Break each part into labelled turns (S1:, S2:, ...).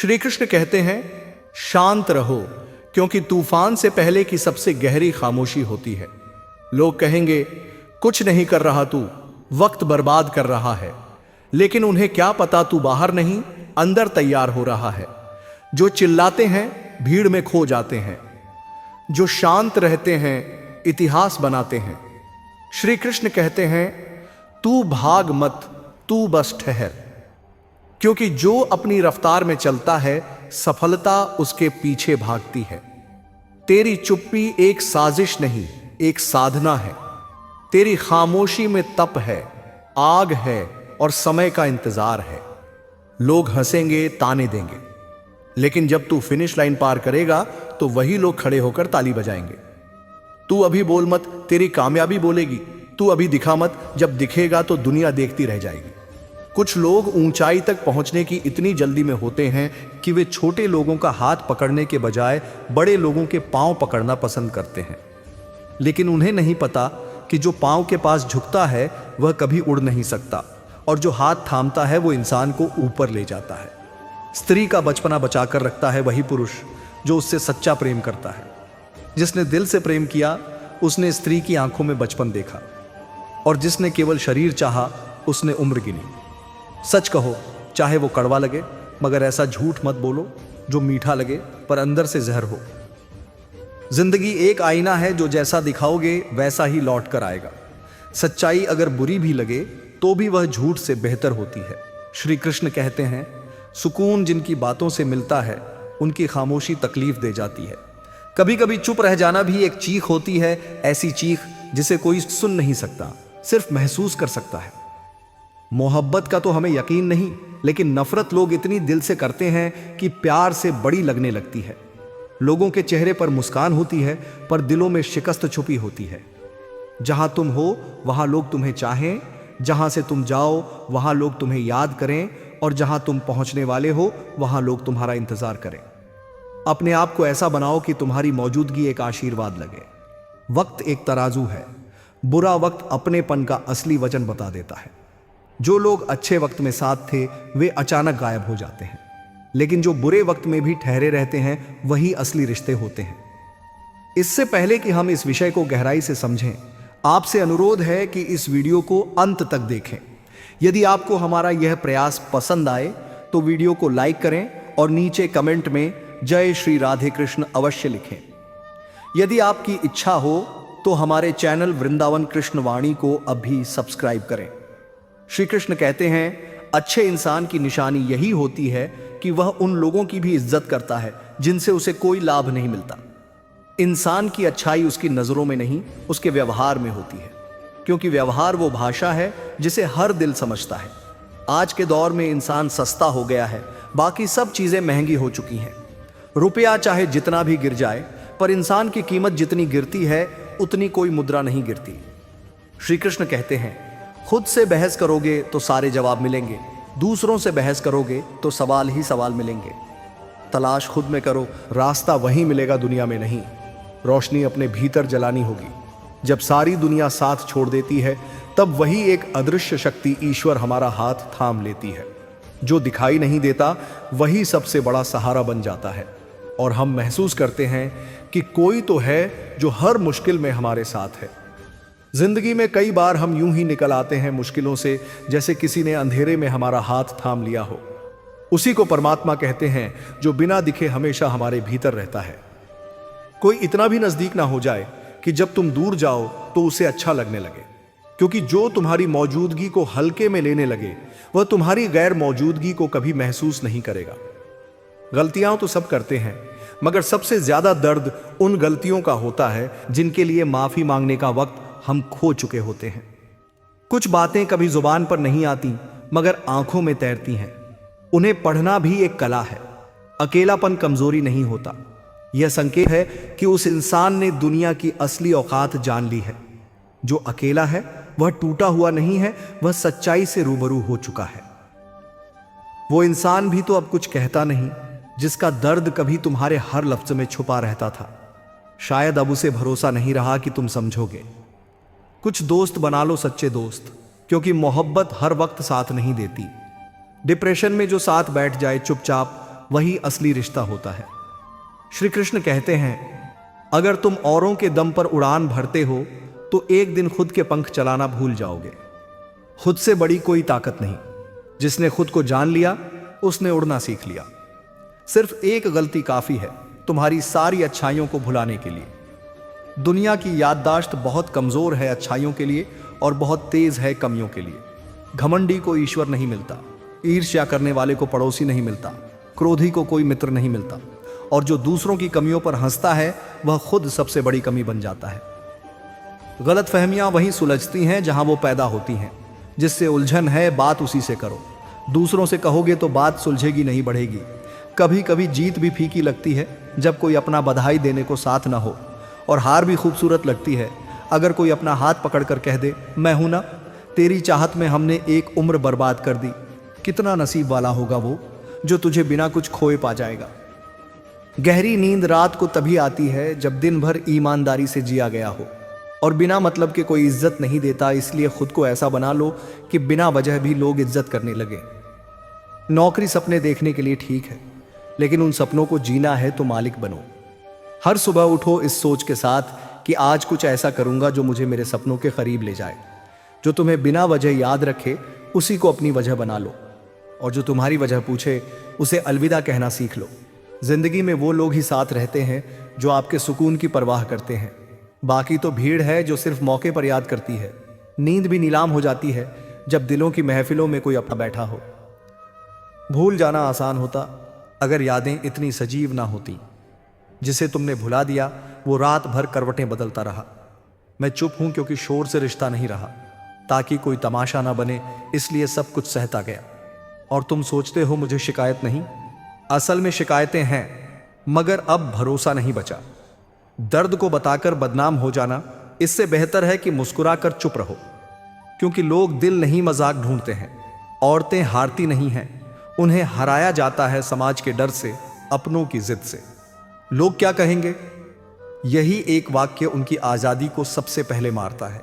S1: श्री कृष्ण कहते हैं, शांत रहो, क्योंकि तूफान से पहले की सबसे गहरी खामोशी होती है। लोग कहेंगे, कुछ नहीं कर रहा तू, वक्त बर्बाद कर रहा है, लेकिन उन्हें क्या पता तू बाहर नहीं, अंदर तैयार हो रहा है। जो चिल्लाते हैं भीड़ में खो जाते हैं, जो शांत रहते हैं इतिहास बनाते हैं। श्री कृष्ण कहते हैं, तू भाग मत, तू बस ठहर, क्योंकि जो अपनी रफ्तार में चलता है सफलता उसके पीछे भागती है। तेरी चुप्पी एक साजिश नहीं, एक साधना है। तेरी खामोशी में तप है, आग है और समय का इंतजार है। लोग हंसेंगे, ताने देंगे, लेकिन जब तू फिनिश लाइन पार करेगा तो वही लोग खड़े होकर ताली बजाएंगे। तू अभी बोल मत, तेरी कामयाबी बोलेगी। तू अभी दिखा मत, जब दिखेगा तो दुनिया देखती रह जाएगी। कुछ लोग ऊंचाई तक पहुंचने की इतनी जल्दी में होते हैं कि वे छोटे लोगों का हाथ पकड़ने के बजाय बड़े लोगों के पांव पकड़ना पसंद करते हैं। लेकिन उन्हें नहीं पता कि जो पांव के पास झुकता है वह कभी उड़ नहीं सकता, और जो हाथ थामता है वो इंसान को ऊपर ले जाता है। स्त्री का बचपना बचाकर रखता है वही पुरुष जो उससे सच्चा प्रेम करता है। जिसने दिल से प्रेम किया उसने स्त्री की आंखों में बचपन देखा, और जिसने केवल शरीर चाहा उसने उम्र गिनी। सच कहो, चाहे वो कड़वा लगे, मगर ऐसा झूठ मत बोलो जो मीठा लगे पर अंदर से जहर हो। जिंदगी एक आईना है, जो जैसा दिखाओगे वैसा ही लौट कर आएगा। सच्चाई अगर बुरी भी लगे तो भी वह झूठ से बेहतर होती है। श्री कृष्ण कहते हैं, सुकून जिनकी बातों से मिलता है उनकी खामोशी तकलीफ दे जाती है। कभी कभी चुप रह जाना भी एक चीख होती है, ऐसी चीख जिसे कोई सुन नहीं सकता, सिर्फ महसूस कर सकता है। मोहब्बत का तो हमें यकीन नहीं, लेकिन नफरत लोग इतनी दिल से करते हैं कि प्यार से बड़ी लगने लगती है। लोगों के चेहरे पर मुस्कान होती है, पर दिलों में शिकस्त छुपी होती है। जहां तुम हो वहां लोग तुम्हें चाहें, जहां से तुम जाओ वहां लोग तुम्हें याद करें, और जहां तुम पहुंचने वाले हो वहां लोग तुम्हारा इंतजार करें। अपने आप को ऐसा बनाओ कि तुम्हारी मौजूदगी एक आशीर्वाद लगे। वक्त एक तराजू है, बुरा वक्त अपनेपन का असली वजन बता देता है। जो लोग अच्छे वक्त में साथ थे वे अचानक गायब हो जाते हैं, लेकिन जो बुरे वक्त में भी ठहरे रहते हैं वही असली रिश्ते होते हैं। इससे पहले कि हम इस विषय को गहराई से समझें, आपसे अनुरोध है कि इस वीडियो को अंत तक देखें। यदि आपको हमारा यह प्रयास पसंद आए तो वीडियो को लाइक करें और नीचे कमेंट में जय श्री राधे कृष्ण अवश्य लिखें। यदि आपकी इच्छा हो तो हमारे चैनल वृंदावन कृष्ण वाणी को अभी सब्सक्राइब करें। श्री कृष्ण कहते हैं, अच्छे इंसान की निशानी यही होती है कि वह उन लोगों की भी इज्जत करता है जिनसे उसे कोई लाभ नहीं मिलता। इंसान की अच्छाई उसकी नजरों में नहीं, उसके व्यवहार में होती है, क्योंकि व्यवहार वो भाषा है जिसे हर दिल समझता है। आज के दौर में इंसान सस्ता हो गया है, बाकी सब चीजें महंगी हो चुकी हैं। रुपया चाहे जितना भी गिर जाए, पर इंसान की कीमत जितनी गिरती है उतनी कोई मुद्रा नहीं गिरती। श्री कृष्ण कहते हैं, खुद से बहस करोगे तो सारे जवाब मिलेंगे, दूसरों से बहस करोगे तो सवाल ही सवाल मिलेंगे। तलाश खुद में करो, रास्ता वहीं मिलेगा, दुनिया में नहीं। रोशनी अपने भीतर जलानी होगी। जब सारी दुनिया साथ छोड़ देती है तब वही एक अदृश्य शक्ति ईश्वर हमारा हाथ थाम लेती है। जो दिखाई नहीं देता वही सबसे बड़ा सहारा बन जाता है, और हम महसूस करते हैं कि कोई तो है जो हर मुश्किल में हमारे साथ है। जिंदगी में कई बार हम यूं ही निकल आते हैं मुश्किलों से, जैसे किसी ने अंधेरे में हमारा हाथ थाम लिया हो। उसी को परमात्मा कहते हैं, जो बिना दिखे हमेशा हमारे भीतर रहता है। कोई इतना भी नजदीक ना हो जाए कि जब तुम दूर जाओ तो उसे अच्छा लगने लगे, क्योंकि जो तुम्हारी मौजूदगी को हल्के में लेने लगे वह तुम्हारी गैर मौजूदगी को कभी महसूस नहीं करेगा। गलतियां तो सब करते हैं, मगर सबसे ज्यादा दर्द उन गलतियों का होता है जिनके लिए माफी मांगने का वक्त हम खो चुके होते हैं। कुछ बातें कभी जुबान पर नहीं आती मगर आंखों में तैरती हैं। उन्हें पढ़ना भी एक कला है। अकेलापन कमजोरी नहीं होता, यह संकेत है कि उस इंसान ने दुनिया की असली औकात जान ली है। जो अकेला है वह टूटा हुआ नहीं है, वह सच्चाई से रूबरू हो चुका है। वो इंसान भी तो अब कुछ कहता नहीं, जिसका दर्द कभी तुम्हारे हर लफ्ज में छुपा रहता था। शायद अब उसे भरोसा नहीं रहा कि तुम समझोगे। कुछ दोस्त बना लो सच्चे दोस्त, क्योंकि मोहब्बत हर वक्त साथ नहीं देती। डिप्रेशन में जो साथ बैठ जाए चुपचाप, वही असली रिश्ता होता है। श्री कृष्ण कहते हैं, अगर तुम औरों के दम पर उड़ान भरते हो तो एक दिन खुद के पंख चलाना भूल जाओगे। खुद से बड़ी कोई ताकत नहीं। जिसने खुद को जान लिया उसने उड़ना सीख लिया। सिर्फ एक गलती काफी है तुम्हारी सारी अच्छाइयों को भुलाने के लिए। दुनिया की याददाश्त बहुत कमजोर है अच्छाइयों के लिए और बहुत तेज है कमियों के लिए। घमंडी को ईश्वर नहीं मिलता, ईर्ष्या करने वाले को पड़ोसी नहीं मिलता, क्रोधी को कोई मित्र नहीं मिलता, और जो दूसरों की कमियों पर हंसता है वह खुद सबसे बड़ी कमी बन जाता है। गलतफहमियां वहीं सुलझती हैं जहां वो पैदा होती हैं। जिससे उलझन है बात उसी से करो। दूसरों से कहोगे तो बात सुलझेगी नहीं, बढ़ेगी। कभी कभी जीत भी फीकी लगती है जब कोई अपना बधाई देने को साथ ना हो, और हार भी खूबसूरत लगती है अगर कोई अपना हाथ पकड़कर कह दे, मैं हूं ना, तेरी चाहत में हमने एक उम्र बर्बाद कर दी। कितना नसीब वाला होगा वो जो तुझे बिना कुछ खोए पा जाएगा। गहरी नींद रात को तभी आती है जब दिन भर ईमानदारी से जिया गया हो, और बिना मतलब के कोई इज्जत नहीं देता, इसलिए खुद को ऐसा बना लो कि बिना वजह भी लोग इज्जत करने लगे। नौकरी सपने देखने के लिए ठीक है, लेकिन उन सपनों को जीना है तो मालिक बनो। हर सुबह उठो इस सोच के साथ कि आज कुछ ऐसा करूंगा जो मुझे मेरे सपनों के करीब ले जाए। जो तुम्हें बिना वजह याद रखे उसी को अपनी वजह बना लो, और जो तुम्हारी वजह पूछे उसे अलविदा कहना सीख लो। जिंदगी में वो लोग ही साथ रहते हैं जो आपके सुकून की परवाह करते हैं। बाकी तो भीड़ है जो सिर्फ मौके पर याद करती है। नींद भी नीलाम हो जाती है जब दिलों की महफिलों में कोई अपना बैठा हो। भूल जाना आसान होता अगर यादें इतनी सजीव ना होती। जिसे तुमने भुला दिया वो रात भर करवटें बदलता रहा। मैं चुप हूं क्योंकि शोर से रिश्ता नहीं रहा, ताकि कोई तमाशा ना बने, इसलिए सब कुछ सहता गया। और तुम सोचते हो मुझे शिकायत नहीं, असल में शिकायतें हैं, मगर अब भरोसा नहीं बचा। दर्द को बताकर बदनाम हो जाना इससे बेहतर है कि मुस्कुराकर चुप रहो, क्योंकि लोग दिल नहीं मजाक ढूंढते हैं। औरतें हारती नहीं हैं, उन्हें हराया जाता है समाज के डर से, अपनों की जिद से। लोग क्या कहेंगे, यही एक वाक्य उनकी आजादी को सबसे पहले मारता है।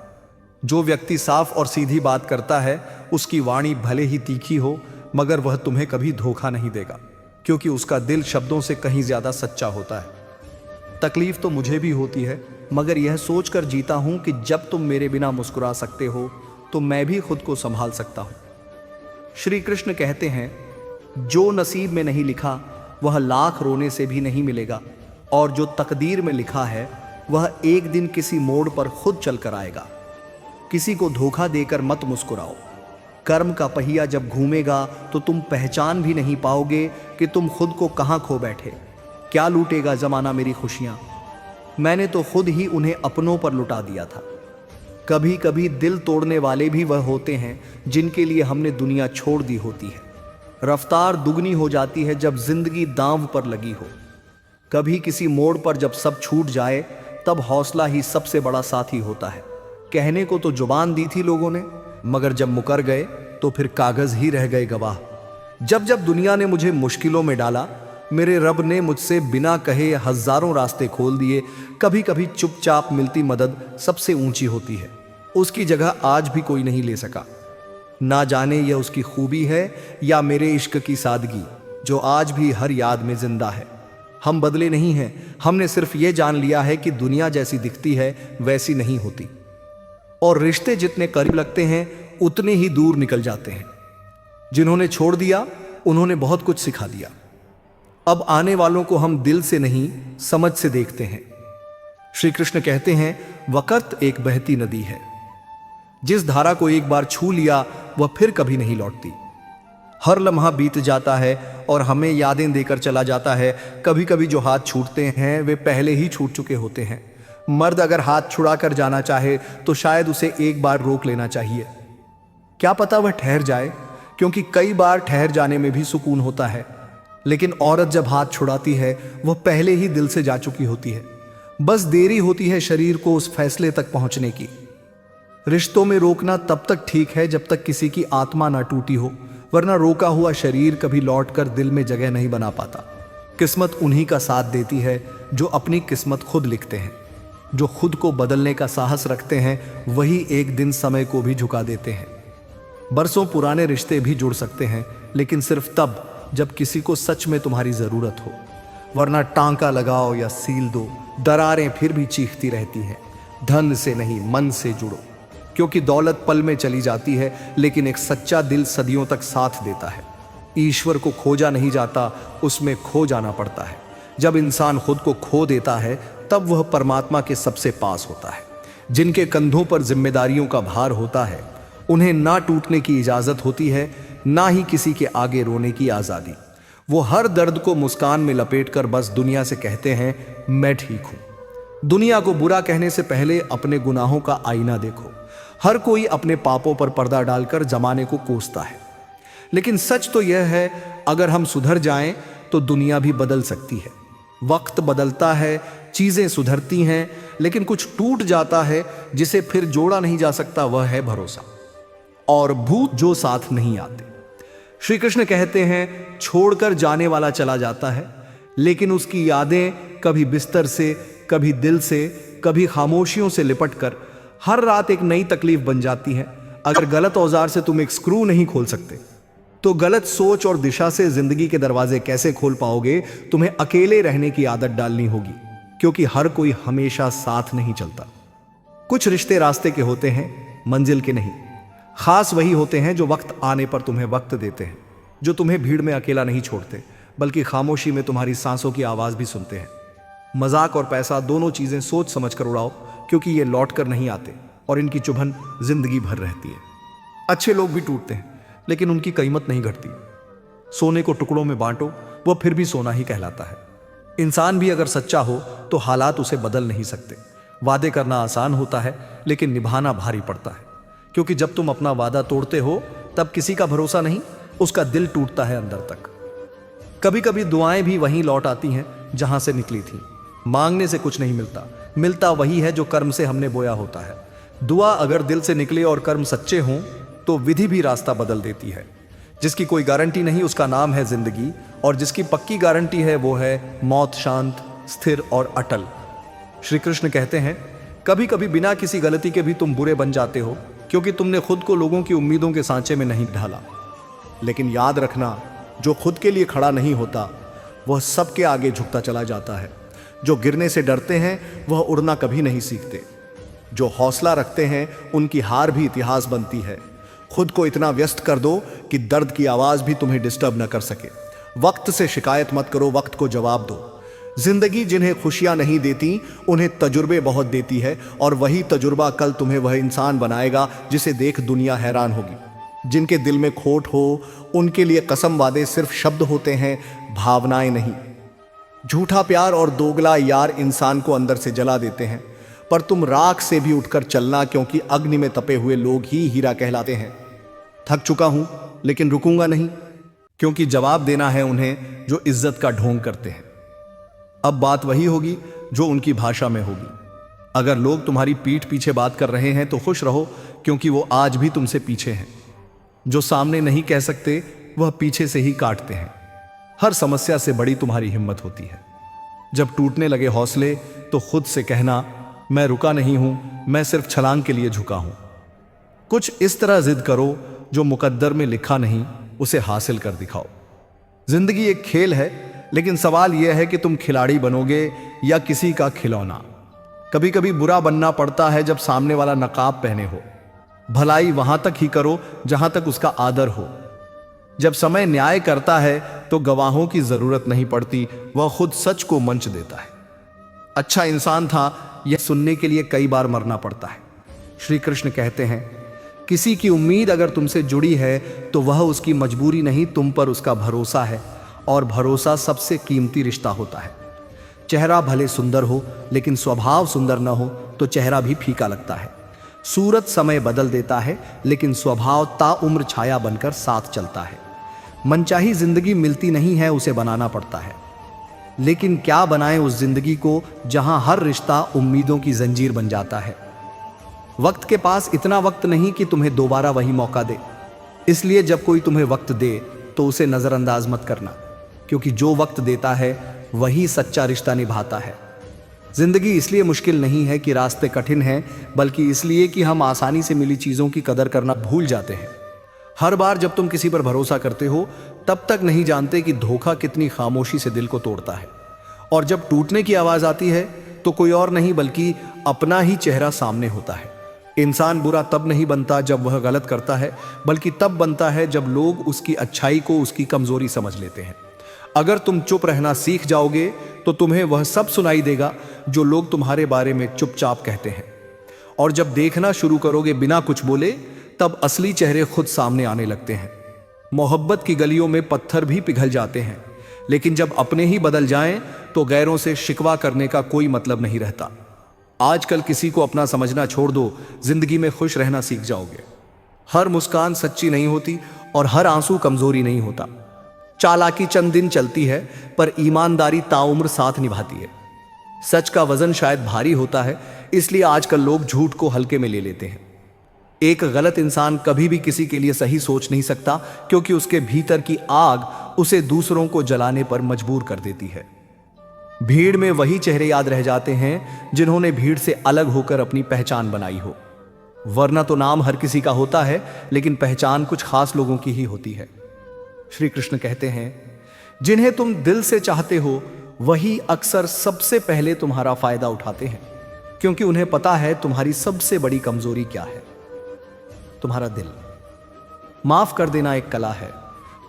S1: जो व्यक्ति साफ और सीधी बात करता है उसकी वाणी भले ही तीखी हो, मगर वह तुम्हें कभी धोखा नहीं देगा, क्योंकि उसका दिल शब्दों से कहीं ज्यादा सच्चा होता है। तकलीफ तो मुझे भी होती है, मगर यह सोचकर जीता हूं कि जब तुम मेरे बिना मुस्कुरा सकते हो तो मैं भी खुद को संभाल सकता हूं। श्री कृष्ण कहते हैं, जो नसीब में नहीं लिखा वह लाख रोने से भी नहीं मिलेगा, और जो तकदीर में लिखा है वह एक दिन किसी मोड़ पर खुद चल कर आएगा। किसी को धोखा देकर मत मुस्कुराओ। कर्म का पहिया जब घूमेगा तो तुम पहचान भी नहीं पाओगे कि तुम खुद को कहां खो बैठे। क्या लूटेगा जमाना मेरी खुशियां, मैंने तो खुद ही उन्हें अपनों पर लुटा दिया था। कभी कभी दिल तोड़ने वाले भी वह होते हैं जिनके लिए हमने दुनिया छोड़ दी होती है। रफ्तार दुगनी हो जाती है जब जिंदगी दांव पर लगी हो। कभी किसी मोड़ पर जब सब छूट जाए तब हौसला ही सबसे बड़ा साथी होता है। कहने को तो जुबान दी थी लोगों ने, मगर जब मुकर गए तो फिर कागज ही रह गए गवाह। जब जब दुनिया ने मुझे मुश्किलों में डाला, मेरे रब ने मुझसे बिना कहे हजारों रास्ते खोल दिए। कभी कभी चुपचाप मिलती मदद सबसे ऊंची होती है, उसकी जगह आज भी कोई नहीं ले सका। ना जाने यह उसकी खूबी है या मेरे इश्क की सादगी, जो आज भी हर याद में जिंदा है। हम बदले नहीं हैं, हमने सिर्फ ये जान लिया है कि दुनिया जैसी दिखती है वैसी नहीं होती, और रिश्ते जितने करीब लगते हैं उतने ही दूर निकल जाते हैं। जिन्होंने छोड़ दिया उन्होंने बहुत कुछ सिखा दिया। अब आने वालों को हम दिल से नहीं समझ से देखते हैं। श्री कृष्ण कहते हैं, वक़्त एक बहती नदी है, जिस धारा को एक बार छू लिया वह फिर कभी नहीं लौटती। हर लम्हा बीत जाता है और हमें यादें देकर चला जाता है। कभी कभी जो हाथ छूटते हैं वे पहले ही छूट चुके होते हैं। मर्द अगर हाथ छुड़ा कर जाना चाहे तो शायद उसे एक बार रोक लेना चाहिए। क्या पता वह ठहर जाए, क्योंकि कई बार ठहर जाने में भी सुकून होता है। लेकिन औरत जब हाथ छुड़ाती है वह पहले ही दिल से जा चुकी होती है। बस देरी होती है शरीर को उस फैसले तक पहुंचने की। रिश्तों में रोकना तब तक ठीक है जब तक किसी की आत्मा ना टूटी हो, वरना रोका हुआ शरीर कभी लौटकर दिल में जगह नहीं बना पाता। किस्मत उन्हीं का साथ देती है जो अपनी किस्मत खुद लिखते हैं। जो खुद को बदलने का साहस रखते हैं वही एक दिन समय को भी झुका देते हैं। बरसों पुराने रिश्ते भी जुड़ सकते हैं, लेकिन सिर्फ तब जब किसी को सच में तुम्हारी जरूरत हो, वरना टांका लगाओ या सील दो, दरारें फिर भी चीखती रहती हैं। धन से नहीं, मन से जुड़ो, क्योंकि दौलत पल में चली जाती है, लेकिन एक सच्चा दिल सदियों तक साथ देता है। ईश्वर को खोजा नहीं जाता, उसमें खो जाना पड़ता है। जब इंसान खुद को खो देता है, तब वह परमात्मा के सबसे पास होता है। जिनके कंधों पर जिम्मेदारियों का भार होता है, उन्हें ना टूटने की इजाजत होती है, ना ही किसी के आगे रोने की आज़ादी। वो हर दर्द को मुस्कान में लपेटकर बस दुनिया से कहते हैं, मैं ठीक हूं। दुनिया को बुरा कहने से पहले अपने गुनाहों का आईना देखो। हर कोई अपने पापों पर पर्दा डालकर जमाने को कोसता है, लेकिन सच तो यह है, अगर हम सुधर जाएं तो दुनिया भी बदल सकती है। वक्त बदलता है, चीजें सुधरती हैं, लेकिन कुछ टूट जाता है जिसे फिर जोड़ा नहीं जा सकता। वह है भरोसा और भूत जो साथ नहीं आते। श्री कृष्ण कहते हैं, छोड़कर जाने वाला चला जाता है, लेकिन उसकी यादें कभी बिस्तर से, कभी दिल से, कभी खामोशियों से लिपटकर हर रात एक नई तकलीफ बन जाती है। अगर गलत औजार से तुम एक स्क्रू नहीं खोल सकते, तो गलत सोच और दिशा से जिंदगी के दरवाजे कैसे खोल पाओगे। तुम्हें अकेले रहने की आदत डालनी होगी, क्योंकि हर कोई हमेशा साथ नहीं चलता। कुछ रिश्ते रास्ते के होते हैं, मंजिल के नहीं। खास वही होते हैं जो वक्त आने पर तुम्हें वक्त देते हैं, जो तुम्हें भीड़ में अकेला नहीं छोड़ते, बल्कि खामोशी में तुम्हारी सांसों की आवाज भी सुनते हैं। मजाक और पैसा दोनों चीजें सोच समझ कर उड़ाओ, क्योंकि ये लौट कर नहीं आते और इनकी चुभन जिंदगी भर रहती है। अच्छे लोग भी टूटते हैं, लेकिन उनकी कीमत नहीं घटती। सोने को टुकड़ों में बांटो, वह फिर भी सोना ही कहलाता है। इंसान भी अगर सच्चा हो तो हालात उसे बदल नहीं सकते। वादे करना आसान होता है, लेकिन निभाना भारी पड़ता है, क्योंकि जब तुम अपना वादा तोड़ते हो, तब किसी का भरोसा नहीं, उसका दिल टूटता है अंदर तक। कभी कभी दुआएं भी वहीं लौट आती हैं जहां से निकली थी। मांगने से कुछ नहीं मिलता, मिलता वही है जो कर्म से हमने बोया होता है। दुआ अगर दिल से निकले और कर्म सच्चे हों, तो विधि भी रास्ता बदल देती है। जिसकी कोई गारंटी नहीं, उसका नाम है जिंदगी, और जिसकी पक्की गारंटी है, वो है मौत शांत, स्थिर और अटल। श्री कृष्ण कहते हैं, कभी कभी बिना किसी गलती के भी तुम बुरे बन जाते हो, क्योंकि तुमने खुद को लोगों की उम्मीदों के सांचे में नहीं ढाला। लेकिन याद रखना, जो खुद के लिए खड़ा नहीं होता, वह सबके आगे झुकता चला जाता है। जो गिरने से डरते हैं, वह उड़ना कभी नहीं सीखते। जो हौसला रखते हैं, उनकी हार भी इतिहास बनती है। खुद को इतना व्यस्त कर दो कि दर्द की आवाज भी तुम्हें डिस्टर्ब न कर सके। वक्त से शिकायत मत करो, वक्त को जवाब दो। जिंदगी जिन्हें खुशियां नहीं देती, उन्हें तजुर्बे बहुत देती है, और वही तजुर्बा कल तुम्हें वह इंसान बनाएगा जिसे देख दुनिया हैरान होगी। जिनके दिल में खोट हो, उनके लिए कसम वादे सिर्फ शब्द होते हैं, भावनाएं नहीं। झूठा प्यार और दोगला यार इंसान को अंदर से जला देते हैं। पर तुम राख से भी उठकर चलना, क्योंकि अग्नि में तपे हुए लोग ही हीरा कहलाते हैं। थक चुका हूं, लेकिन रुकूंगा नहीं, क्योंकि जवाब देना है उन्हें जो इज्जत का ढोंग करते हैं। अब बात वही होगी जो उनकी भाषा में होगी। अगर लोग तुम्हारी पीठ पीछे बात कर रहे हैं तो खुश रहो, क्योंकि वो आज भी तुमसे पीछे हैं। जो सामने नहीं कह सकते, वह पीछे से ही काटते हैं। हर समस्या से बड़ी तुम्हारी हिम्मत होती है। जब टूटने लगे हौसले, तो खुद से कहना, मैं रुका नहीं हूं, मैं सिर्फ छलांग के लिए झुका हूं। कुछ इस तरह जिद करो, जो मुकद्दर में लिखा नहीं, उसे हासिल कर दिखाओ। जिंदगी एक खेल है, लेकिन सवाल यह है कि तुम खिलाड़ी बनोगे या किसी का खिलौना। कभी कभी बुरा बनना पड़ता है जब सामने वाला नकाब पहने हो। भलाई वहां तक ही करो जहां तक उसका आदर हो। जब समय न्याय करता है तो गवाहों की जरूरत नहीं पड़ती, वह खुद सच को मंच देता है। अच्छा इंसान था, यह सुनने के लिए कई बार मरना पड़ता है। श्री कृष्ण कहते हैं, किसी की उम्मीद अगर तुमसे जुड़ी है तो वह उसकी मजबूरी नहीं, तुम पर उसका भरोसा है, और भरोसा सबसे कीमती रिश्ता होता है। चेहरा भले सुंदर हो, लेकिन स्वभाव सुंदर न हो तो चेहरा भी फीका लगता है। सूरत समय बदल देता है, लेकिन स्वभाव ताउम्र छाया बनकर साथ चलता है। मनचाही जिंदगी मिलती नहीं है, उसे बनाना पड़ता है। लेकिन क्या बनाएं उस जिंदगी को जहां हर रिश्ता उम्मीदों की जंजीर बन जाता है। वक्त के पास इतना वक्त नहीं कि तुम्हें दोबारा वही मौका दे, इसलिए जब कोई तुम्हें वक्त दे तो उसे नजरअंदाज मत करना, क्योंकि जो वक्त देता है वही सच्चा रिश्ता निभाता है। जिंदगी इसलिए मुश्किल नहीं है कि रास्ते कठिन हैं, बल्कि इसलिए कि हम आसानी से मिली चीजों की कदर करना भूल जाते हैं। हर बार जब तुम किसी पर भरोसा करते हो तब तक नहीं जानते कि धोखा कितनी खामोशी से दिल को तोड़ता है। और जब टूटने की आवाज आती है तो कोई और नहीं बल्कि अपना ही चेहरा सामने होता है। इंसान बुरा तब नहीं बनता जब वह गलत करता है, बल्कि तब बनता है जब लोग उसकी अच्छाई को उसकी कमजोरी समझ लेते हैं। अगर तुम चुप रहना सीख जाओगे तो तुम्हें वह सब सुनाई देगा जो लोग तुम्हारे बारे में चुपचाप कहते हैं। और जब देखना शुरू करोगे बिना कुछ बोले, तब असली चेहरे खुद सामने आने लगते हैं। मोहब्बत की गलियों में पत्थर भी पिघल जाते हैं, लेकिन जब अपने ही बदल जाएं तो गैरों से शिकवा करने का कोई मतलब नहीं रहता। आजकल किसी को अपना समझना छोड़ दो, जिंदगी में खुश रहना सीख जाओगे। हर मुस्कान सच्ची नहीं होती और हर आंसू कमजोरी नहीं होता। चालाकी चंद दिन चलती है पर ईमानदारी ताउम्र साथ निभाती है। सच का वजन शायद भारी होता है, इसलिए आजकल लोग झूठ को हल्के में ले लेते हैं। एक गलत इंसान कभी भी किसी के लिए सही सोच नहीं सकता, क्योंकि उसके भीतर की आग उसे दूसरों को जलाने पर मजबूर कर देती है। भीड़ में वही चेहरे याद रह जाते हैं जिन्होंने भीड़ से अलग होकर अपनी पहचान बनाई हो। वरना तो नाम हर किसी का होता है, लेकिन पहचान कुछ खास लोगों की ही होती है। श्री कृष्ण कहते हैं, जिन्हें तुम दिल से चाहते हो वही अक्सर सबसे पहले तुम्हारा फायदा उठाते हैं, क्योंकि उन्हें पता है तुम्हारी सबसे बड़ी कमजोरी क्या है, तुम्हारा दिल। माफ कर देना एक कला है,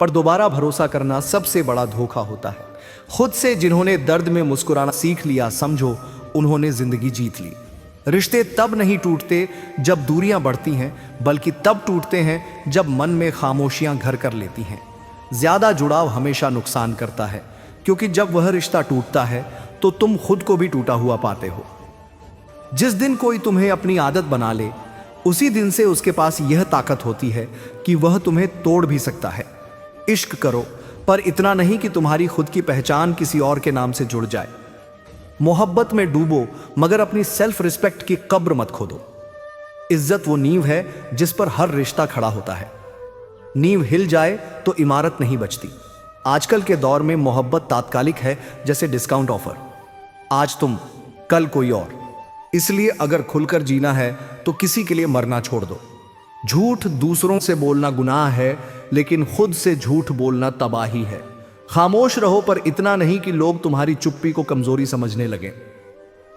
S1: पर दोबारा भरोसा करना सबसे बड़ा धोखा होता है। खुद से जिन्होंने दर्द में मुस्कुराना सीख लिया, समझो उन्होंने जिंदगी जीत ली। रिश्ते तब नहीं टूटते जब दूरियां बढ़ती हैं, बल्कि तब टूटते हैं जब मन में खामोशियां घर कर लेती हैं। ज्यादा जुड़ाव हमेशा नुकसान करता है, क्योंकि जब वह रिश्ता टूटता है तो तुम खुद को भी टूटा हुआ पाते हो। जिस दिन कोई तुम्हें अपनी आदत बना ले, उसी दिन से उसके पास यह ताकत होती है कि वह तुम्हें तोड़ भी सकता है। इश्क करो, पर इतना नहीं कि तुम्हारी खुद की पहचान किसी और के नाम से जुड़ जाए। मोहब्बत में डूबो, मगर अपनी सेल्फ रिस्पेक्ट की कब्र मत खोदो। इज्जत वो नींव है जिस पर हर रिश्ता खड़ा होता है। नींव हिल जाए तो इमारत नहीं बचती। आजकल के दौर में मोहब्बत तात्कालिक है, जैसे डिस्काउंट ऑफर। आज तुम, कल कोई और। इसलिए अगर खुलकर जीना है तो किसी के लिए मरना छोड़ दो। झूठ दूसरों से बोलना गुनाह है, लेकिन खुद से झूठ बोलना तबाही है। खामोश रहो, पर इतना नहीं कि लोग तुम्हारी चुप्पी को कमजोरी समझने लगे।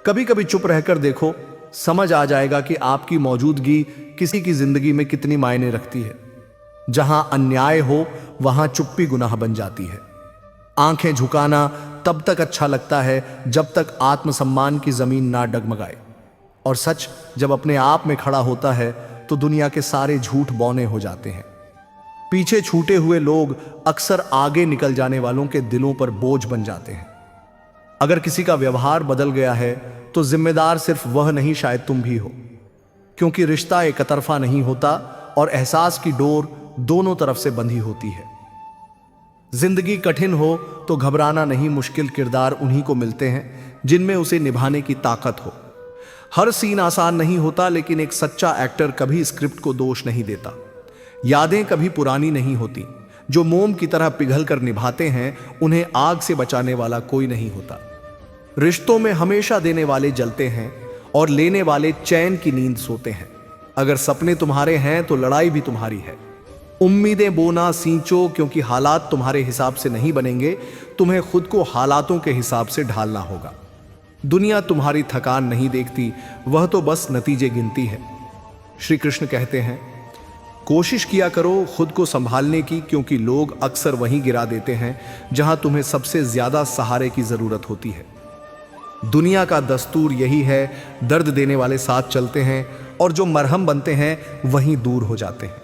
S1: कभी कभी चुप रहकर देखो, समझ आ जाएगा कि आपकी मौजूदगी किसी की जिंदगी में कितनी मायने रखती है। जहां अन्याय हो वहां चुप्पी गुनाह बन जाती है। आंखें झुकाना तब तक अच्छा लगता है जब तक आत्मसम्मान की जमीन ना डगमगाए। और सच जब अपने आप में खड़ा होता है तो दुनिया के सारे झूठ बौने हो जाते हैं। पीछे छूटे हुए लोग अक्सर आगे निकल जाने वालों के दिलों पर बोझ बन जाते हैं। अगर किसी का व्यवहार बदल गया है तो जिम्मेदार सिर्फ वह नहीं, शायद तुम भी हो। क्योंकि रिश्ता एक तरफा नहीं होता और एहसास की डोर दोनों तरफ से बंधी होती है। जिंदगी कठिन हो तो घबराना नहीं, मुश्किल किरदार उन्हीं को मिलते हैं जिनमें उसे निभाने की ताकत हो। हर सीन आसान नहीं होता, लेकिन एक सच्चा एक्टर कभी स्क्रिप्ट को दोष नहीं देता। यादें कभी पुरानी नहीं होती। जो मोम की तरह पिघल कर निभाते हैं, उन्हें आग से बचाने वाला कोई नहीं होता। रिश्तों में हमेशा देने वाले जलते हैं और लेने वाले चैन की नींद सोते हैं। अगर सपने तुम्हारे हैं तो लड़ाई भी तुम्हारी है। उम्मीदें बोना सींचो, क्योंकि हालात तुम्हारे हिसाब से नहीं बनेंगे। तुम्हें खुद को हालातों के हिसाब से ढालना होगा। दुनिया तुम्हारी थकान नहीं देखती, वह तो बस नतीजे गिनती है। श्री कृष्ण कहते हैं, कोशिश किया करो खुद को संभालने की, क्योंकि लोग अक्सर वहीं गिरा देते हैं जहां तुम्हें सबसे ज्यादा सहारे की जरूरत होती है। दुनिया का दस्तूर यही है, दर्द देने वाले साथ चलते हैं और जो मरहम बनते हैं वहीं दूर हो जाते हैं।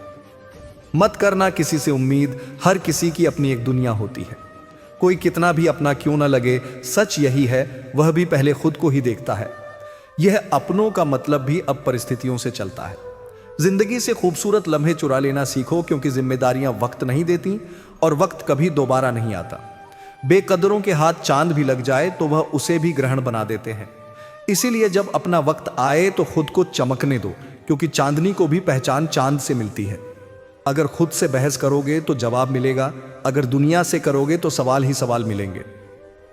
S1: मत करना किसी से उम्मीद, हर किसी की अपनी एक दुनिया होती है। कोई कितना भी अपना क्यों ना लगे, सच यही है वह भी पहले खुद को ही देखता है। यह अपनों का मतलब भी अब परिस्थितियों से चलता है। जिंदगी से खूबसूरत लम्हे चुरा लेना सीखो, क्योंकि जिम्मेदारियां वक्त नहीं देती और वक्त कभी दोबारा नहीं आता। बेकदरों के हाथ चांद भी लग जाए तो वह उसे भी ग्रहण बना देते हैं। इसीलिए जब अपना वक्त आए तो खुद को चमकने दो, क्योंकि चांदनी को भी पहचान चांद से मिलती है। अगर खुद से बहस करोगे तो जवाब मिलेगा, अगर दुनिया से करोगे तो सवाल ही सवाल मिलेंगे।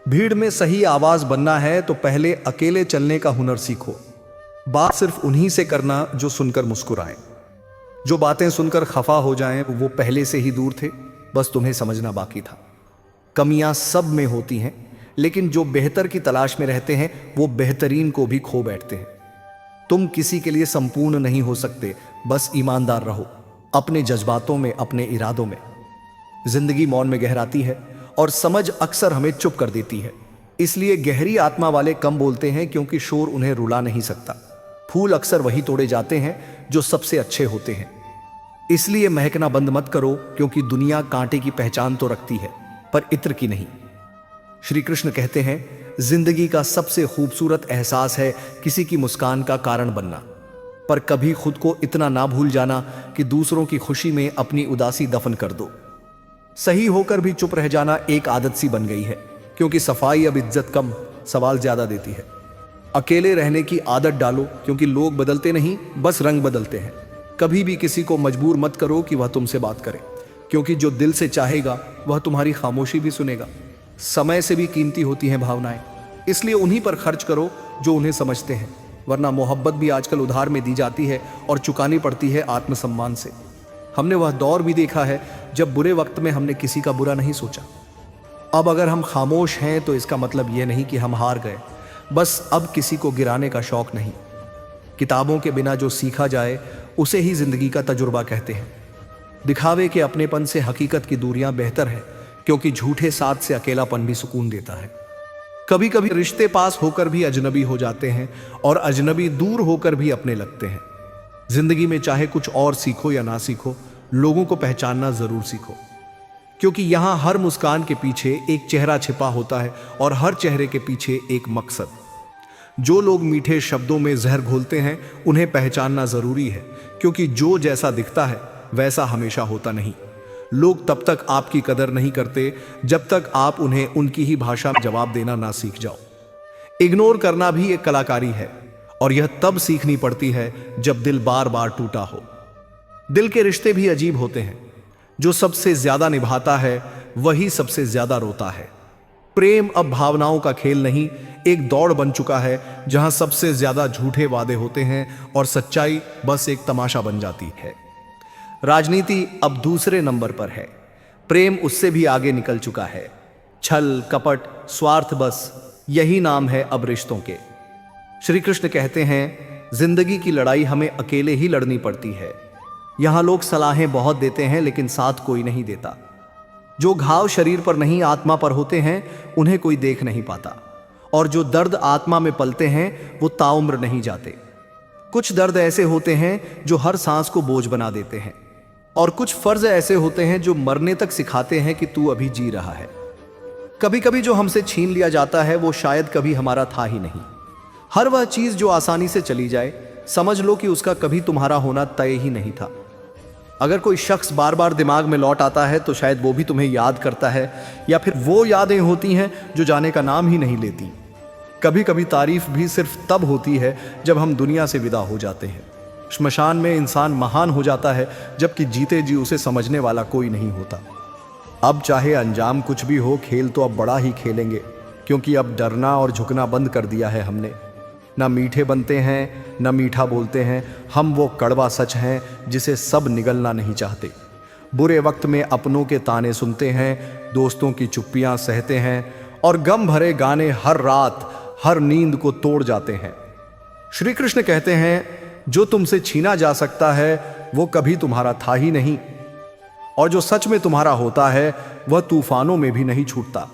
S1: भीड़ में सही आवाज बनना है तो पहले अकेले चलने का हुनर सीखो। बात सिर्फ उन्हीं से करना जो सुनकर मुस्कुराएं। जो बातें सुनकर खफा हो जाएं वो पहले से ही दूर थे, बस तुम्हें समझना बाकी था। कमियां सब में होती हैं, लेकिन जो बेहतर की तलाश में रहते हैं वो बेहतरीन को भी खो बैठते हैं। तुम किसी के लिए संपूर्ण नहीं हो सकते, बस ईमानदार रहो अपने जज्बातों में, अपने इरादों में। जिंदगी मौन में गहराती है और समझ अक्सर हमें चुप कर देती है। इसलिए गहरी आत्मा वाले कम बोलते हैं, क्योंकि शोर उन्हें रुला नहीं सकता। फूल अक्सर वही तोड़े जाते हैं जो सबसे अच्छे होते हैं। इसलिए महकना बंद मत करो, क्योंकि दुनिया कांटे की पहचान तो रखती है पर इत्र की नहीं। श्री कृष्ण कहते हैं, जिंदगी का सबसे खूबसूरत एहसास है किसी की मुस्कान का कारण बनना, पर कभी खुद को इतना ना भूल जाना कि दूसरों की खुशी में अपनी उदासी दफन कर दो। सही होकर भी चुप रह जाना एक आदत सी बन गई है, क्योंकि सफाई अब इज्जत कम सवाल ज्यादा देती है। अकेले रहने की आदत डालो, क्योंकि लोग बदलते नहीं, बस रंग बदलते हैं। कभी भी किसी को मजबूर मत करो कि वह तुमसे बात करे, क्योंकि जो दिल से चाहेगा वह तुम्हारी खामोशी भी सुनेगा। समय से भी कीमती होती हैं भावनाएं, इसलिए उन्हीं पर खर्च करो जो उन्हें समझते हैं, वरना मोहब्बत भी आजकल उधार में दी जाती है और चुकानी पड़ती है आत्मसम्मान से। हमने वह दौर भी देखा है जब बुरे वक्त में हमने किसी का बुरा नहीं सोचा। अब अगर हम खामोश हैं तो इसका मतलब यह नहीं कि हम हार गए, बस अब किसी को गिराने का शौक नहीं। किताबों के बिना जो सीखा जाए उसे ही जिंदगी का तजुर्बा कहते हैं। दिखावे के अपनेपन से हकीकत की दूरियां बेहतर है, क्योंकि झूठे साथ से अकेलापन भी सुकून देता है। कभी कभी रिश्ते पास होकर भी अजनबी हो जाते हैं और अजनबी दूर होकर भी अपने लगते हैं। जिंदगी में चाहे कुछ और सीखो या ना सीखो, लोगों को पहचानना जरूर सीखो, क्योंकि यहां हर मुस्कान के पीछे एक चेहरा छिपा होता है और हर चेहरे के पीछे एक मकसद। जो लोग मीठे शब्दों में जहर घोलते हैं उन्हें पहचानना जरूरी है, क्योंकि जो जैसा दिखता है वैसा हमेशा होता नहीं। लोग तब तक आपकी कदर नहीं करते जब तक आप उन्हें उनकी ही भाषा में जवाब देना ना सीख जाओ। इग्नोर करना भी एक कलाकारी है, और यह तब सीखनी पड़ती है जब दिल बार बार टूटा हो। दिल के रिश्ते भी अजीब होते हैं। जो सबसे ज्यादा निभाता है वही सबसे ज्यादा रोता है। प्रेम अब भावनाओं का खेल नहीं, एक दौड़ बन चुका है जहां सबसे ज्यादा झूठे वादे होते हैं और सच्चाई बस एक तमाशा बन जाती है। राजनीति अब दूसरे नंबर पर है, प्रेम उससे भी आगे निकल चुका है। छल, कपट, स्वार्थ, बस यही नाम है अब रिश्तों के। श्री कृष्ण कहते हैं, जिंदगी की लड़ाई हमें अकेले ही लड़नी पड़ती है। यहां लोग सलाहें बहुत देते हैं, लेकिन साथ कोई नहीं देता। जो घाव शरीर पर नहीं आत्मा पर होते हैं उन्हें कोई देख नहीं पाता, और जो दर्द आत्मा में पलते हैं वो ताउम्र नहीं जाते। कुछ दर्द ऐसे होते हैं जो हर सांस को बोझ बना देते हैं, और कुछ फर्ज ऐसे होते हैं जो मरने तक सिखाते हैं कि तू अभी जी रहा है। कभी कभी जो हमसे छीन लिया जाता है वो शायद कभी हमारा था ही नहीं। हर वह चीज जो आसानी से चली जाए, समझ लो कि उसका कभी तुम्हारा होना तय ही नहीं था। अगर कोई शख्स बार बार दिमाग में लौट आता है तो शायद वो भी तुम्हें याद करता है, या फिर वो यादें होती हैं जो जाने का नाम ही नहीं लेती। कभी कभी तारीफ भी सिर्फ तब होती है जब हम दुनिया से विदा हो जाते हैं। श्मशान में इंसान महान हो जाता है, जबकि जीते जी उसे समझने वाला कोई नहीं होता। अब चाहे अंजाम कुछ भी हो, खेल तो अब बड़ा ही खेलेंगे, क्योंकि अब डरना और झुकना बंद कर दिया है हमने। ना मीठे बनते हैं ना मीठा बोलते हैं, हम वो कड़वा सच हैं जिसे सब निगलना नहीं चाहते। बुरे वक्त में अपनों के ताने सुनते हैं, दोस्तों की चुप्पियां सहते हैं, और गम भरे गाने हर रात हर नींद को तोड़ जाते हैं। श्री कृष्ण कहते हैं, जो तुमसे छीना जा सकता है वो कभी तुम्हारा था ही नहीं, और जो सच में तुम्हारा होता है वह तूफानों में भी नहीं छूटता।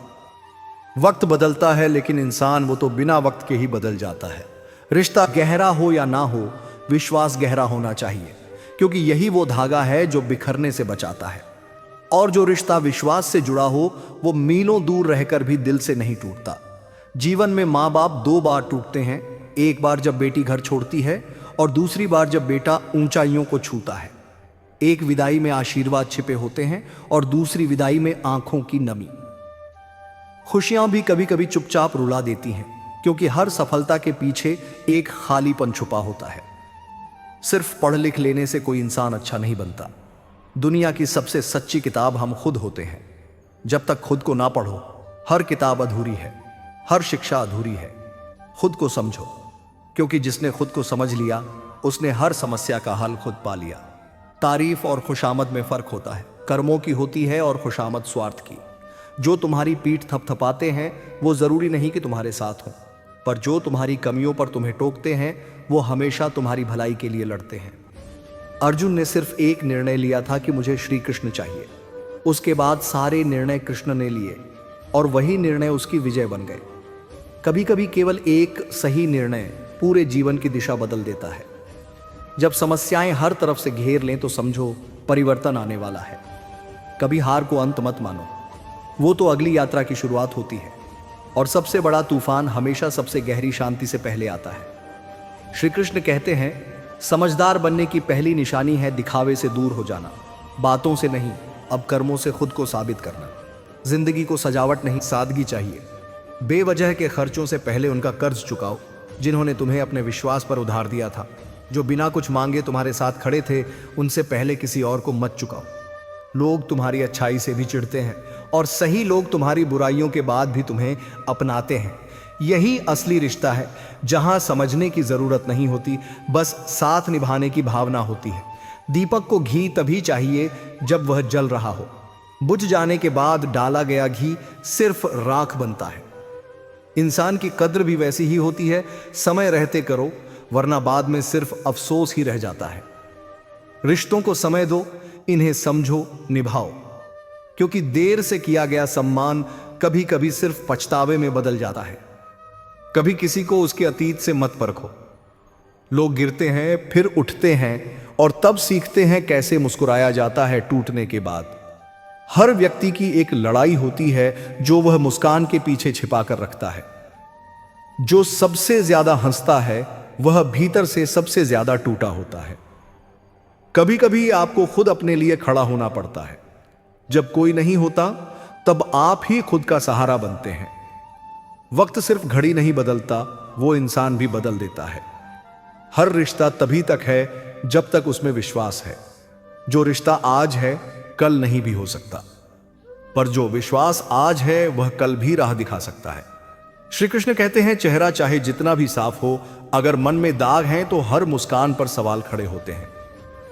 S1: वक्त बदलता है, लेकिन इंसान वो तो बिना वक्त के ही बदल जाता है। रिश्ता गहरा हो या ना हो, विश्वास गहरा होना चाहिए, क्योंकि यही वो धागा है जो बिखरने से बचाता है। और जो रिश्ता विश्वास से जुड़ा हो वो मीलों दूर रहकर भी दिल से नहीं टूटता। जीवन में माँ बाप दो बार टूटते हैं, एक बार जब बेटी घर छोड़ती है और दूसरी बार जब बेटा ऊंचाइयों को छूता है। एक विदाई में आशीर्वाद छिपे होते हैं और दूसरी विदाई में आंखों की नमी। खुशियां भी कभी कभी चुपचाप रुला देती हैं, क्योंकि हर सफलता के पीछे एक खालीपन छुपा होता है। सिर्फ पढ़ लिख लेने से कोई इंसान अच्छा नहीं बनता। दुनिया की सबसे सच्ची किताब हम खुद होते हैं। जब तक खुद को ना पढ़ो, हर किताब अधूरी है, हर शिक्षा अधूरी है। खुद को समझो, क्योंकि जिसने खुद को समझ लिया उसने हर समस्या का हल खुद पा लिया। तारीफ और खुशामद में फर्क होता है। कर्मों की होती है और खुशामद स्वार्थ की। जो तुम्हारी पीठ थपथपाते हैं वो जरूरी नहीं कि तुम्हारे साथ हों, पर जो तुम्हारी कमियों पर तुम्हें टोकते हैं वो हमेशा तुम्हारी भलाई के लिए लड़ते हैं। अर्जुन ने सिर्फ एक निर्णय लिया था कि मुझे श्री कृष्ण चाहिए। उसके बाद सारे निर्णय कृष्ण ने लिए और वही निर्णय उसकी विजय बन गए। कभी कभी केवल एक सही निर्णय पूरे जीवन की दिशा बदल देता है। जब समस्याएं हर तरफ से घेर लें तो समझो परिवर्तन आने वाला है। कभी हार को अंत मत मानो, वो तो अगली यात्रा की शुरुआत होती है। और सबसे बड़ा तूफान हमेशा सबसे गहरी शांति से पहले आता है। श्री कृष्ण कहते हैं, समझदार बनने की पहली निशानी है दिखावे से दूर हो जाना, बातों से नहीं, अब कर्मों से खुद को साबित करना। जिंदगी को सजावट नहीं, सादगी चाहिए। बेवजह के खर्चों से पहले उनका कर्ज चुकाओ जिन्होंने तुम्हें अपने विश्वास पर उधार दिया था। जो बिना कुछ मांगे तुम्हारे साथ खड़े थे, उनसे पहले किसी और को मत चुकाओ। लोग तुम्हारी अच्छाई से भी चिढ़ते हैं और सही लोग तुम्हारी बुराइयों के बाद भी तुम्हें अपनाते हैं। यही असली रिश्ता है, जहां समझने की जरूरत नहीं होती, बस साथ निभाने की भावना होती है। दीपक को घी तभी चाहिए जब वह जल रहा हो। बुझ जाने के बाद डाला गया घी सिर्फ राख बनता है। इंसान की कद्र भी वैसी ही होती है। समय रहते करो, वरना बाद में सिर्फ अफसोस ही रह जाता है। रिश्तों को समय दो, इन्हें समझो, निभाओ, क्योंकि देर से किया गया सम्मान कभी कभी सिर्फ पछतावे में बदल जाता है। कभी किसी को उसके अतीत से मत परखो। लोग गिरते हैं, फिर उठते हैं और तब सीखते हैं कैसे मुस्कुराया जाता है टूटने के बाद। हर व्यक्ति की एक लड़ाई होती है जो वह मुस्कान के पीछे छिपा कर रखता है। जो सबसे ज्यादा हंसता है वह भीतर से सबसे ज्यादा टूटा होता है। कभी कभी आपको खुद अपने लिए खड़ा होना पड़ता है। जब कोई नहीं होता तब आप ही खुद का सहारा बनते हैं। वक्त सिर्फ घड़ी नहीं बदलता, वो इंसान भी बदल देता है। हर रिश्ता तभी तक है जब तक उसमें विश्वास है। जो रिश्ता आज है कल नहीं भी हो सकता, पर जो विश्वास आज है वह कल भी राह दिखा सकता है। श्री कृष्ण कहते हैं, चेहरा चाहे जितना भी साफ हो, अगर मन में दाग हैं तो हर मुस्कान पर सवाल खड़े होते हैं।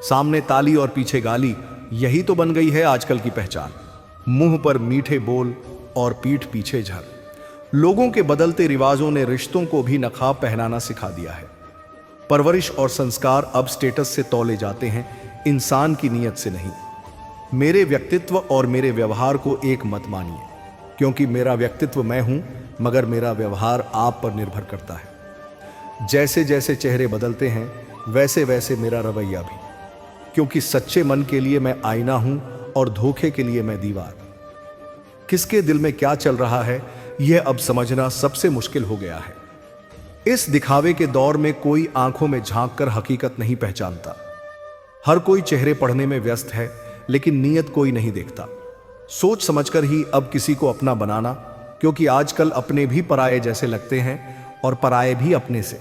S1: सामने ताली और पीछे गाली, यही तो बन गई है आजकल की पहचान। मुंह पर मीठे बोल और पीठ पीछे झल। लोगों के बदलते रिवाजों ने रिश्तों को भी नकाब पहनाना सिखा दिया है। परवरिश और संस्कार अब स्टेटस से तौले जाते हैं, इंसान की नीयत से नहीं। मेरे व्यक्तित्व और मेरे व्यवहार को एक मत मानिए, क्योंकि मेरा व्यक्तित्व मैं हूं, मगर मेरा व्यवहार आप पर निर्भर करता है। जैसे जैसे चेहरे बदलते हैं वैसे वैसे मेरा रवैया भी, क्योंकि सच्चे मन के लिए मैं आईना हूं और धोखे के लिए मैं दीवार। किसके दिल में क्या चल रहा है यह अब समझना सबसे मुश्किल हो गया है। इस दिखावे के दौर में कोई आंखों में झांक कर हकीकत नहीं पहचानता। हर कोई चेहरे पढ़ने में व्यस्त है, लेकिन नीयत कोई नहीं देखता। सोच समझकर ही अब किसी को अपना बनाना, क्योंकि आजकल अपने भी पराये जैसे लगते हैं और पराये भी अपने से।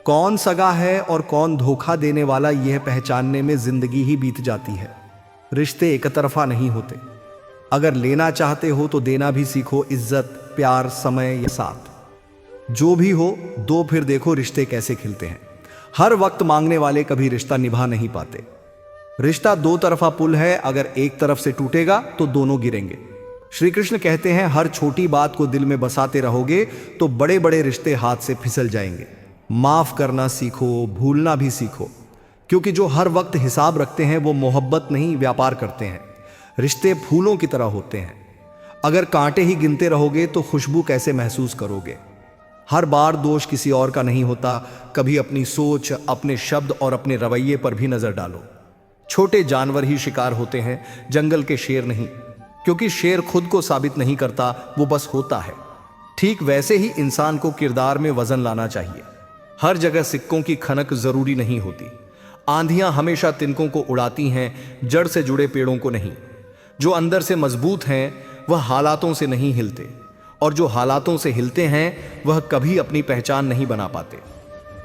S1: कौन सगा है और कौन धोखा देने वाला, यह पहचानने में जिंदगी ही बीत जाती है। रिश्ते एक तरफा नहीं होते। अगर लेना चाहते हो तो देना भी सीखो, इज्जत, प्यार, समय या साथ। जो भी हो दो, फिर देखो रिश्ते कैसे खिलते हैं। हर वक्त मांगने वाले कभी रिश्ता निभा नहीं पाते। रिश्ता दो तरफा पुल है, अगर एक तरफ से टूटेगा तो दोनों गिरेंगे। श्री कृष्ण कहते हैं, हर छोटी बात को दिल में बसाते रहोगे तो बड़े बड़े रिश्ते हाथ से फिसल जाएंगे। माफ करना सीखो, भूलना भी सीखो, क्योंकि जो हर वक्त हिसाब रखते हैं वो मोहब्बत नहीं व्यापार करते हैं। रिश्ते फूलों की तरह होते हैं, अगर कांटे ही गिनते रहोगे तो खुशबू कैसे महसूस करोगे। हर बार दोष किसी और का नहीं होता। कभी अपनी सोच, अपने शब्द और अपने रवैये पर भी नजर डालो। छोटे जानवर ही शिकार होते हैं, जंगल के शेर नहीं, क्योंकि शेर खुद को साबित नहीं करता, वो बस होता है। ठीक वैसे ही इंसान को किरदार में वजन लाना चाहिए। हर जगह सिक्कों की खनक जरूरी नहीं होती। आंधियां हमेशा तिनकों को उड़ाती हैं, जड़ से जुड़े पेड़ों को नहीं। जो अंदर से मजबूत हैं वह हालातों से नहीं हिलते, और जो हालातों से हिलते हैं वह कभी अपनी पहचान नहीं बना पाते।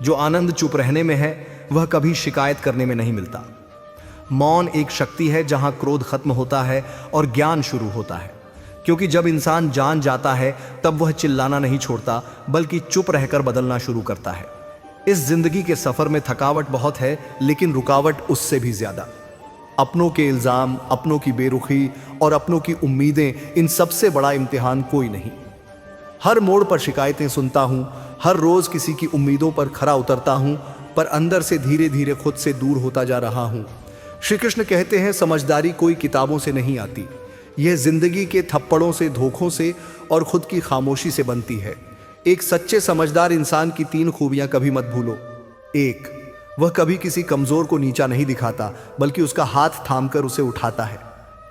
S1: जो आनंद चुप रहने में है वह कभी शिकायत करने में नहीं मिलता। मौन एक शक्ति है, जहां क्रोध खत्म होता है और ज्ञान शुरू होता है। क्योंकि जब इंसान जान जाता है तब वह चिल्लाना नहीं छोड़ता, बल्कि चुप रहकर बदलना शुरू करता है। इस जिंदगी के सफर में थकावट बहुत है, लेकिन रुकावट उससे भी ज्यादा। अपनों के इल्ज़ाम, अपनों की बेरुखी और अपनों की उम्मीदें, इन सबसे बड़ा इम्तिहान कोई नहीं। हर मोड़ पर शिकायतें सुनता हूँ, हर रोज़ किसी की उम्मीदों पर खरा उतरता हूँ, पर अंदर से धीरे धीरे खुद से दूर होता जा रहा हूँ। श्री कृष्ण कहते हैं, समझदारी कोई किताबों से नहीं आती, यह जिंदगी के थप्पड़ों से, धोखों से और खुद की खामोशी से बनती है। एक सच्चे समझदार इंसान की 3 खूबियां कभी मत भूलो। 1, वह कभी किसी कमजोर को नीचा नहीं दिखाता, बल्कि उसका हाथ थामकर उसे उठाता है,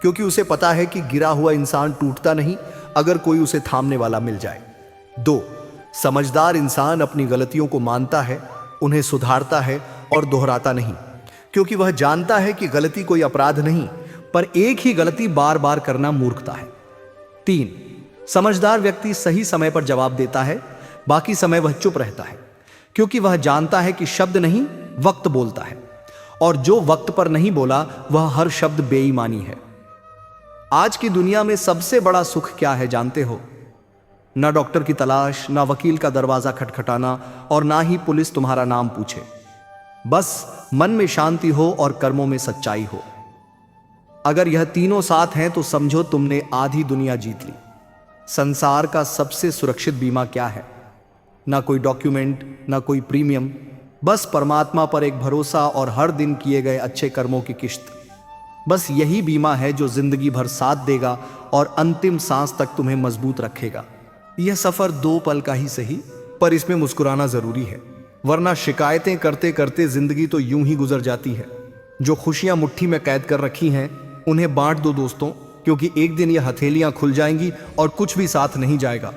S1: क्योंकि उसे पता है कि गिरा हुआ इंसान टूटता नहीं अगर कोई उसे थामने वाला मिल जाए। 2, समझदार इंसान अपनी गलतियों को मानता है, उन्हें सुधारता है और दोहराता नहीं, क्योंकि वह जानता है कि गलती कोई अपराध नहीं, पर एक ही गलती बार बार करना मूर्खता है। 3, समझदार व्यक्ति सही समय पर जवाब देता है, बाकी समय वह चुप रहता है, क्योंकि वह जानता है कि शब्द नहीं, वक्त बोलता है, और जो वक्त पर नहीं बोला वह हर शब्द बेईमानी है। आज की दुनिया में सबसे बड़ा सुख क्या है जानते हो? ना डॉक्टर की तलाश, ना वकील का दरवाजा खटखटाना, और ना ही पुलिस तुम्हारा नाम पूछे। बस मन में शांति हो और कर्मों में सच्चाई हो। अगर यह तीनों साथ हैं तो समझो तुमने आधी दुनिया जीत ली। संसार का सबसे सुरक्षित बीमा क्या है? ना कोई डॉक्यूमेंट, ना कोई प्रीमियम, बस परमात्मा पर एक भरोसा और हर दिन किए गए अच्छे कर्मों की किश्त। बस यही बीमा है जो जिंदगी भर साथ देगा और अंतिम सांस तक तुम्हें मजबूत रखेगा। यह सफर 2 पल का ही सही, पर इसमें मुस्कुराना जरूरी है, वरना शिकायतें करते करते जिंदगी तो यूं ही गुजर जाती है। जो खुशियां मुट्ठी में कैद कर रखी हैं उन्हें बांट दो दोस्तों, क्योंकि एक दिन यह हथेलियां खुल जाएंगी और कुछ भी साथ नहीं जाएगा।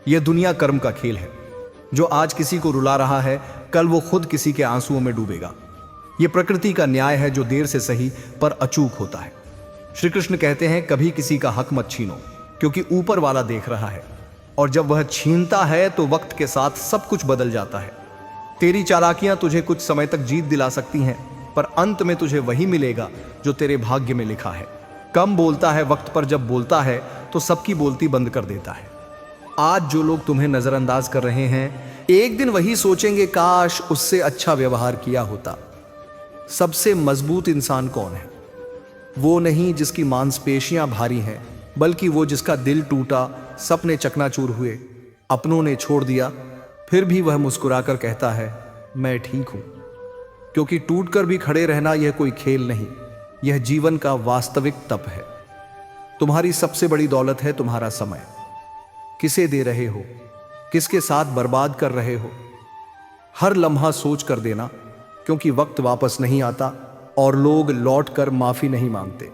S1: यह दुनिया कर्म का खेल है। जो आज किसी को रुला रहा है, कल वो खुद किसी के आंसुओं में डूबेगा। यह प्रकृति का न्याय है जो देर से सही पर अचूक होता है। श्री कृष्ण कहते हैं, कभी किसी का हक मत छीनो, क्योंकि ऊपर वाला देख रहा है, और जब वह छीनता है तो वक्त के साथ सब कुछ बदल जाता है। तेरी चालाकियां तुझे कुछ समय तक जीत दिला सकती हैं, पर अंत में तुझे वही मिलेगा जो तेरे भाग्य में लिखा है। कम बोलता है वक्त पर जब बोलता है तो सबकी बोलती बंद कर देता है। आज जो लोग तुम्हें नजरअंदाज कर रहे हैं, एक दिन वही सोचेंगे, काश उससे अच्छा व्यवहार किया होता। सबसे मजबूत इंसान कौन है? वो नहीं जिसकी मांसपेशियां भारी हैं, बल्कि वो जिसका दिल टूटा, सपने चकनाचूर हुए, अपनों ने छोड़ दिया, फिर भी वह मुस्कुराकर कहता है, मैं ठीक हूं। क्योंकि टूटकर भी खड़े रहना यह कोई खेल नहीं, यह जीवन का वास्तविक तप है। तुम्हारी सबसे बड़ी दौलत है तुम्हारा समय। किसे दे रहे हो, किसके साथ बर्बाद कर रहे हो, हर लम्हा सोच कर देना, क्योंकि वक्त वापस नहीं आता और लोग लौट कर माफी नहीं मांगते।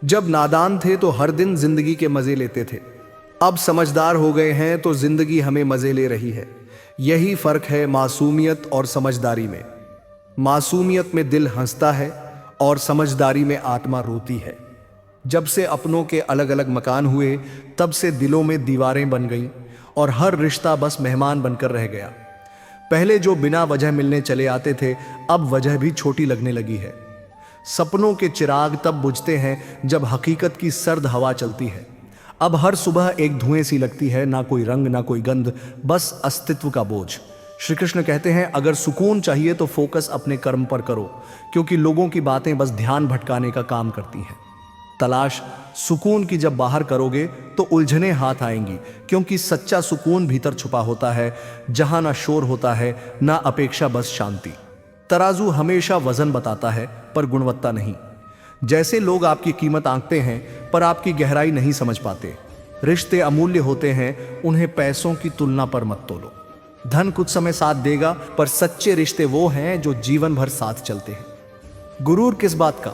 S1: जब नादान थे तो हर दिन जिंदगी के मजे लेते थे, अब समझदार हो गए हैं तो जिंदगी हमें मजे ले रही है। यही फर्क है मासूमियत और समझदारी में। मासूमियत में दिल हंसता है और समझदारी में आत्मा रोती है। जब से अपनों के अलग अलग मकान हुए, तब से दिलों में दीवारें बन गईं और हर रिश्ता बस मेहमान बनकर रह गया। पहले जो बिना वजह मिलने चले आते थे, अब वजह भी छोटी लगने लगी है। सपनों के चिराग तब बुझते हैं जब हकीकत की सर्द हवा चलती है। अब हर सुबह एक धुएं सी लगती है, ना कोई रंग, ना कोई गंध, बस अस्तित्व का बोझ। श्री कृष्ण कहते हैं, अगर सुकून चाहिए तो फोकस अपने कर्म पर करो, क्योंकि लोगों की बातें बस ध्यान भटकाने का काम करती हैं। तलाश सुकून की जब बाहर करोगे तो उलझने हाथ आएंगी, क्योंकि सच्चा सुकून भीतर छुपा होता है, जहां ना शोर होता है, ना अपेक्षा, बस शांति। तराजू हमेशा वजन बताता है पर गुणवत्ता नहीं। जैसे लोग आपकी कीमत आंकते हैं पर आपकी गहराई नहीं समझ पाते। रिश्ते अमूल्य होते हैं, उन्हें पैसों की तुलना पर मत तोलो। धन कुछ समय साथ देगा, पर सच्चे रिश्ते वो हैं जो जीवन भर साथ चलते हैं। गुरूर किस बात का?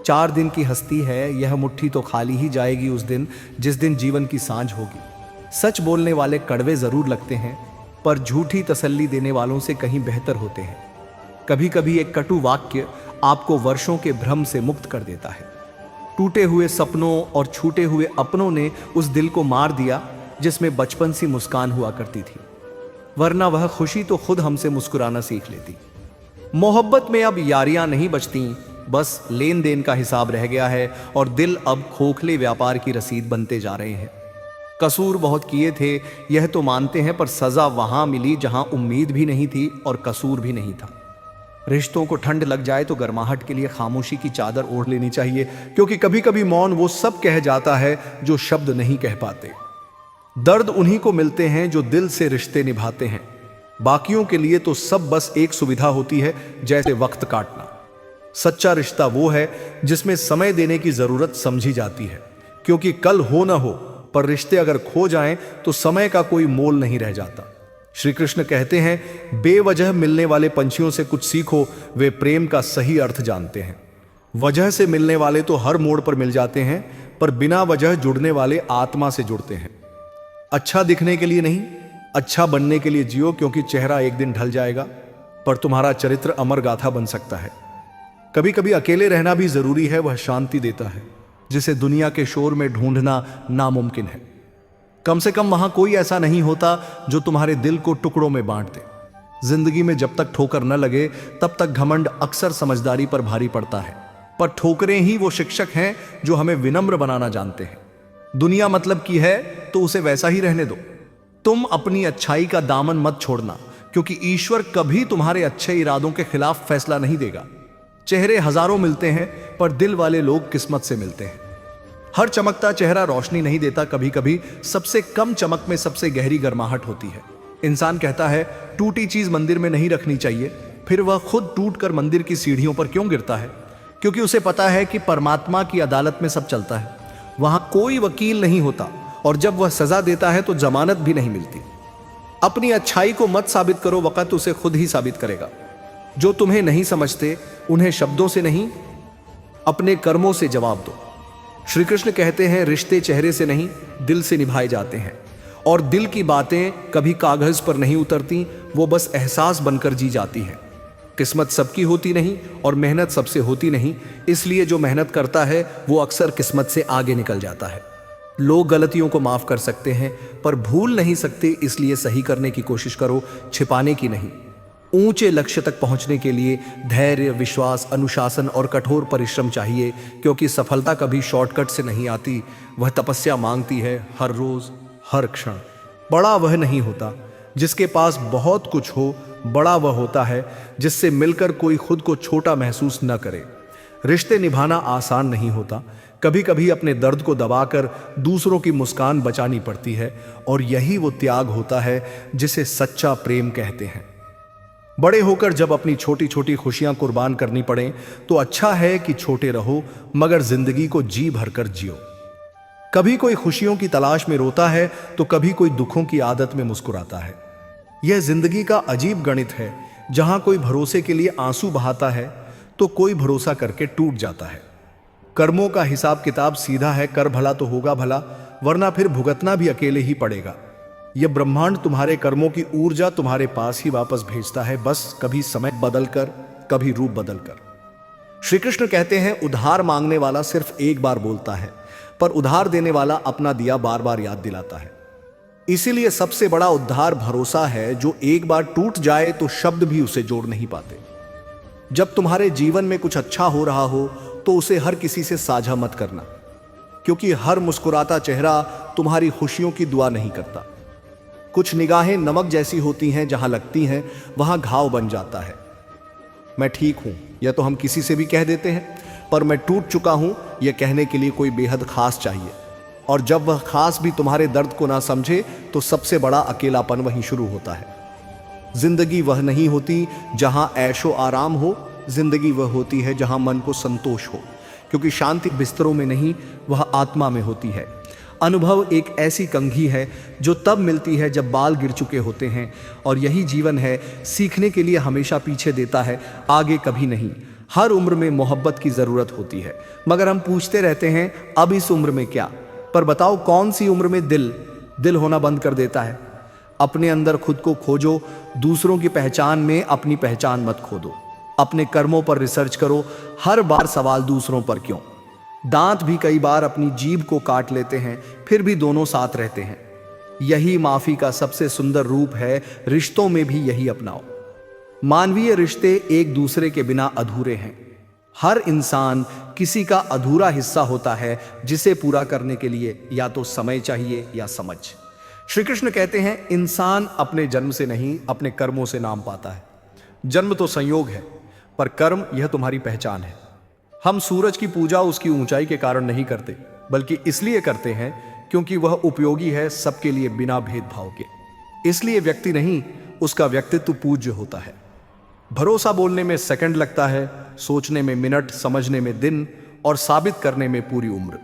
S1: 4 दिन की हस्ती है, यह मुट्ठी तो खाली ही जाएगी उस दिन जिस दिन जीवन की सांझ होगी। सच बोलने वाले कड़वे जरूर लगते हैं, पर झूठी तसल्ली देने वालों से कहीं बेहतर होते हैं। कभी कभी एक कटु वाक्य आपको वर्षों के भ्रम से मुक्त कर देता है। टूटे हुए सपनों और छूटे हुए अपनों ने उस दिल को मार दिया जिसमें बचपन सी मुस्कान हुआ करती थी, वरना वह खुशी तो खुद हमसे मुस्कुराना सीख लेती। मोहब्बत में अब यारियां नहीं बचती, बस लेन देन का हिसाब रह गया है और दिल अब खोखले व्यापार की रसीद बनते जा रहे हैं। कसूर बहुत किए थे, यह तो मानते हैं, पर सजा वहां मिली जहां उम्मीद भी नहीं थी और कसूर भी नहीं था। रिश्तों को ठंड लग जाए तो गर्माहट के लिए खामोशी की चादर ओढ़ लेनी चाहिए, क्योंकि कभी कभी मौन वो सब कह जाता है जो शब्द नहीं कह पाते। दर्द उन्हीं को मिलते हैं जो दिल से रिश्ते निभाते हैं। बाकियों के लिए तो सब बस एक सुविधा होती है, जैसे वक्त काटना। सच्चा रिश्ता वो है जिसमें समय देने की जरूरत समझी जाती है, क्योंकि कल हो ना हो पर रिश्ते अगर खो जाएं तो समय का कोई मोल नहीं रह जाता। श्री कृष्ण कहते हैं, बेवजह मिलने वाले पंछियों से कुछ सीखो, वे प्रेम का सही अर्थ जानते हैं। वजह से मिलने वाले तो हर मोड़ पर मिल जाते हैं, पर बिना वजह जुड़ने वाले आत्मा से जुड़ते हैं। अच्छा दिखने के लिए नहीं, अच्छा बनने के लिए जियो, क्योंकि चेहरा एक दिन ढल जाएगा पर तुम्हारा चरित्र अमर गाथा बन सकता है। कभी कभी अकेले रहना भी जरूरी है, वह शांति देता है जिसे दुनिया के शोर में ढूंढना नामुमकिन है। कम से कम वहां कोई ऐसा नहीं होता जो तुम्हारे दिल को टुकड़ों में बांट दे। जिंदगी में जब तक ठोकर न लगे तब तक घमंड अक्सर समझदारी पर भारी पड़ता है, पर ठोकरें ही वो शिक्षक हैं जो हमें विनम्र बनाना जानते हैं। दुनिया मतलब की है तो उसे वैसा ही रहने दो। तुम अपनी अच्छाई का दामन मत छोड़ना, क्योंकि ईश्वर कभी तुम्हारे अच्छे इरादों के खिलाफ फैसला नहीं देगा। चेहरे हजारों मिलते हैं, पर दिल वाले लोग किस्मत से मिलते हैं। हर चमकता चेहरा रोशनी नहीं देता, कभी कभी सबसे कम चमक में सबसे गहरी गर्माहट होती है। इंसान कहता है टूटी चीज मंदिर में नहीं रखनी चाहिए, फिर वह खुद टूटकर मंदिर की सीढ़ियों पर क्यों गिरता है? क्योंकि उसे पता है कि परमात्मा की अदालत में सब चलता है, वहां कोई वकील नहीं होता, और जब वह सजा देता है तो जमानत भी नहीं मिलती। अपनी अच्छाई को मत साबित करो, वक्त उसे खुद ही साबित करेगा। जो तुम्हें नहीं समझते उन्हें शब्दों से नहीं, अपने कर्मों से जवाब दो। श्री कृष्ण कहते हैं, रिश्ते चेहरे से नहीं दिल से निभाए जाते हैं, और दिल की बातें कभी कागज पर नहीं उतरती, वो बस एहसास बनकर जी जाती है। किस्मत सबकी होती नहीं और मेहनत सबसे होती नहीं, इसलिए जो मेहनत करता है वो अक्सर किस्मत से आगे निकल जाता है। लोग गलतियों को माफ कर सकते हैं पर भूल नहीं सकते, इसलिए सही करने की कोशिश करो, छिपाने की नहीं। ऊंचे लक्ष्य तक पहुंचने के लिए धैर्य, विश्वास, अनुशासन और कठोर परिश्रम चाहिए, क्योंकि सफलता कभी शॉर्टकट से नहीं आती, वह तपस्या मांगती है, हर रोज, हर क्षण। बड़ा वह नहीं होता जिसके पास बहुत कुछ हो, बड़ा वह होता है जिससे मिलकर कोई खुद को छोटा महसूस न करे। रिश्ते निभाना आसान नहीं होता, कभी कभी अपने दर्द को दबाकर दूसरों की मुस्कान बचानी पड़ती है, और यही वो त्याग होता है जिसे सच्चा प्रेम कहते हैं। बड़े होकर जब अपनी छोटी छोटी खुशियां कुर्बान करनी पड़े तो अच्छा है कि छोटे रहो, मगर जिंदगी को जी भरकर जियो। कभी कोई खुशियों की तलाश में रोता है तो कभी कोई दुखों की आदत में मुस्कुराता है। यह जिंदगी का अजीब गणित है, जहां कोई भरोसे के लिए आंसू बहाता है तो कोई भरोसा करके टूट जाता है। कर्मों का हिसाब किताब सीधा है, कर भला तो होगा भला, वरना फिर भुगतना भी अकेले ही पड़ेगा। यह ब्रह्मांड तुम्हारे कर्मों की ऊर्जा तुम्हारे पास ही वापस भेजता है, बस कभी समय बदलकर, कभी रूप बदलकर। श्री कृष्ण कहते हैं, उधार मांगने वाला सिर्फ एक बार बोलता है, पर उधार देने वाला अपना दिया बार बार याद दिलाता है। इसीलिए सबसे बड़ा उद्धार भरोसा है, जो एक बार टूट जाए तो शब्द भी उसे जोड़ नहीं पाते। जब तुम्हारे जीवन में कुछ अच्छा हो रहा हो तो उसे हर किसी से साझा मत करना, क्योंकि हर मुस्कुराता चेहरा तुम्हारी खुशियों की दुआ नहीं करता। कुछ निगाहें नमक जैसी होती हैं, जहां लगती हैं वहां घाव बन जाता है। मैं ठीक हूं यह तो हम किसी से भी कह देते हैं, पर मैं टूट चुका हूं यह कहने के लिए कोई बेहद खास चाहिए। और जब वह खास भी तुम्हारे दर्द को ना समझे तो सबसे बड़ा अकेलापन वहीं शुरू होता है। जिंदगी वह नहीं होती जहां ऐशो आराम हो, जिंदगी वह होती है जहां मन को संतोष हो, क्योंकि शांति बिस्तरों में नहीं, वह आत्मा में होती है। अनुभव एक ऐसी कंघी है जो तब मिलती है जब बाल गिर चुके होते हैं, और यही जीवन है, सीखने के लिए हमेशा पीछे देता है, आगे कभी नहीं। हर उम्र में मोहब्बत की जरूरत होती है, मगर हम पूछते रहते हैं अब इस उम्र में क्या? पर बताओ कौन सी उम्र में दिल होना बंद कर देता है? अपने अंदर खुद को खोजो, दूसरों की पहचान में अपनी पहचान मत खो दो। अपने कर्मों पर रिसर्च करो, हर बार सवाल दूसरों पर क्यों। दांत भी कई बार अपनी जीभ को काट लेते हैं, फिर भी दोनों साथ रहते हैं। यही माफी का सबसे सुंदर रूप है, रिश्तों में भी यही अपनाओ। मानवीय रिश्ते एक दूसरे के बिना अधूरे हैं। हर इंसान किसी का अधूरा हिस्सा होता है, जिसे पूरा करने के लिए या तो समय चाहिए या समझ। श्री कृष्ण कहते हैं, इंसान अपने जन्म से नहीं अपने कर्मों से नाम पाता है। जन्म तो संयोग है, पर कर्म यह तुम्हारी पहचान है। हम सूरज की पूजा उसकी ऊंचाई के कारण नहीं करते, बल्कि इसलिए करते हैं क्योंकि वह उपयोगी है सबके लिए बिना भेदभाव के। इसलिए व्यक्ति नहीं, उसका व्यक्तित्व पूज्य होता है। भरोसा बोलने में सेकंड लगता है, सोचने में मिनट, समझने में दिन और साबित करने में पूरी उम्र।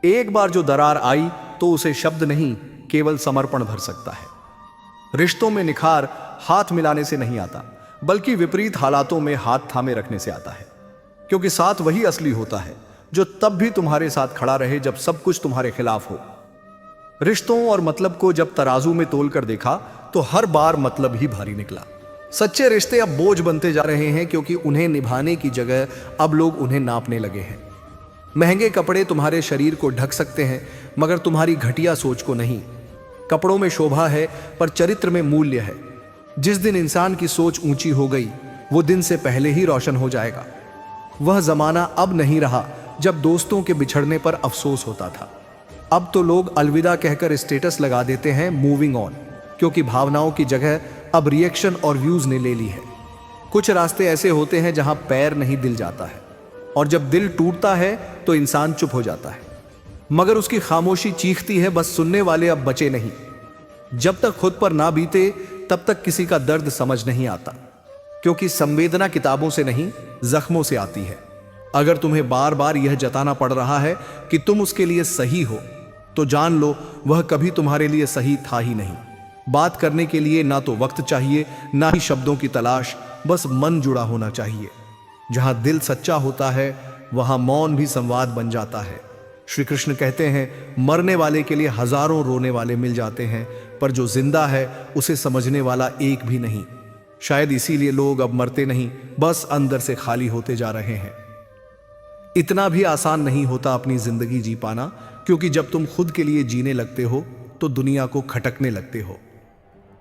S1: एक बार जो दरार आई तो उसे शब्द नहीं, केवल समर्पण भर सकता है। रिश्तों में निखार हाथ मिलाने से नहीं आता, बल्कि विपरीत हालातों में हाथ थामे रखने से आता है। क्योंकि साथ वही असली होता है जो तब भी तुम्हारे साथ खड़ा रहे जब सब कुछ तुम्हारे खिलाफ हो। रिश्तों और मतलब को जब तराजू में तोल कर देखा तो हर बार मतलब ही भारी निकला। सच्चे रिश्ते अब बोझ बनते जा रहे हैं क्योंकि उन्हें निभाने की जगह अब लोग उन्हें नापने लगे हैं। महंगे कपड़े तुम्हारे शरीर को ढक सकते हैं, मगर तुम्हारी घटिया सोच को नहीं। कपड़ों में शोभा है पर चरित्र में मूल्य है। जिस दिन इंसान की सोच ऊंची हो गई वो दिन से पहले ही रोशन हो जाएगा। वह जमाना अब नहीं रहा जब दोस्तों के बिछड़ने पर अफसोस होता था। अब तो लोग अलविदा कहकर स्टेटस लगा देते हैं मूविंग ऑन, क्योंकि भावनाओं की जगह अब रिएक्शन और व्यूज ने ले ली है। कुछ रास्ते ऐसे होते हैं जहां पैर नहीं दिल जाता है, और जब दिल टूटता है तो इंसान चुप हो जाता है, मगर उसकी खामोशी चीखती है, बस सुनने वाले अब बचे नहीं। जब तक खुद पर ना बीते तब तक किसी का दर्द समझ नहीं आता, क्योंकि संवेदना किताबों से नहीं जख्मों से आती है। अगर तुम्हें बार बार यह जताना पड़ रहा है कि तुम उसके लिए सही हो, तो जान लो वह कभी तुम्हारे लिए सही था ही नहीं। बात करने के लिए ना तो वक्त चाहिए, ना ही शब्दों की तलाश, बस मन जुड़ा होना चाहिए। जहां दिल सच्चा होता है वहां मौन भी संवाद बन जाता है। श्री कृष्ण कहते हैं, मरने वाले के लिए हजारों रोने वाले मिल जाते हैं, पर जो जिंदा है उसे समझने वाला एक भी नहीं। शायद इसीलिए लोग अब मरते नहीं, बस अंदर से खाली होते जा रहे हैं। इतना भी आसान नहीं होता अपनी जिंदगी जी पाना, क्योंकि जब तुम खुद के लिए जीने लगते हो तो दुनिया को खटकने लगते हो।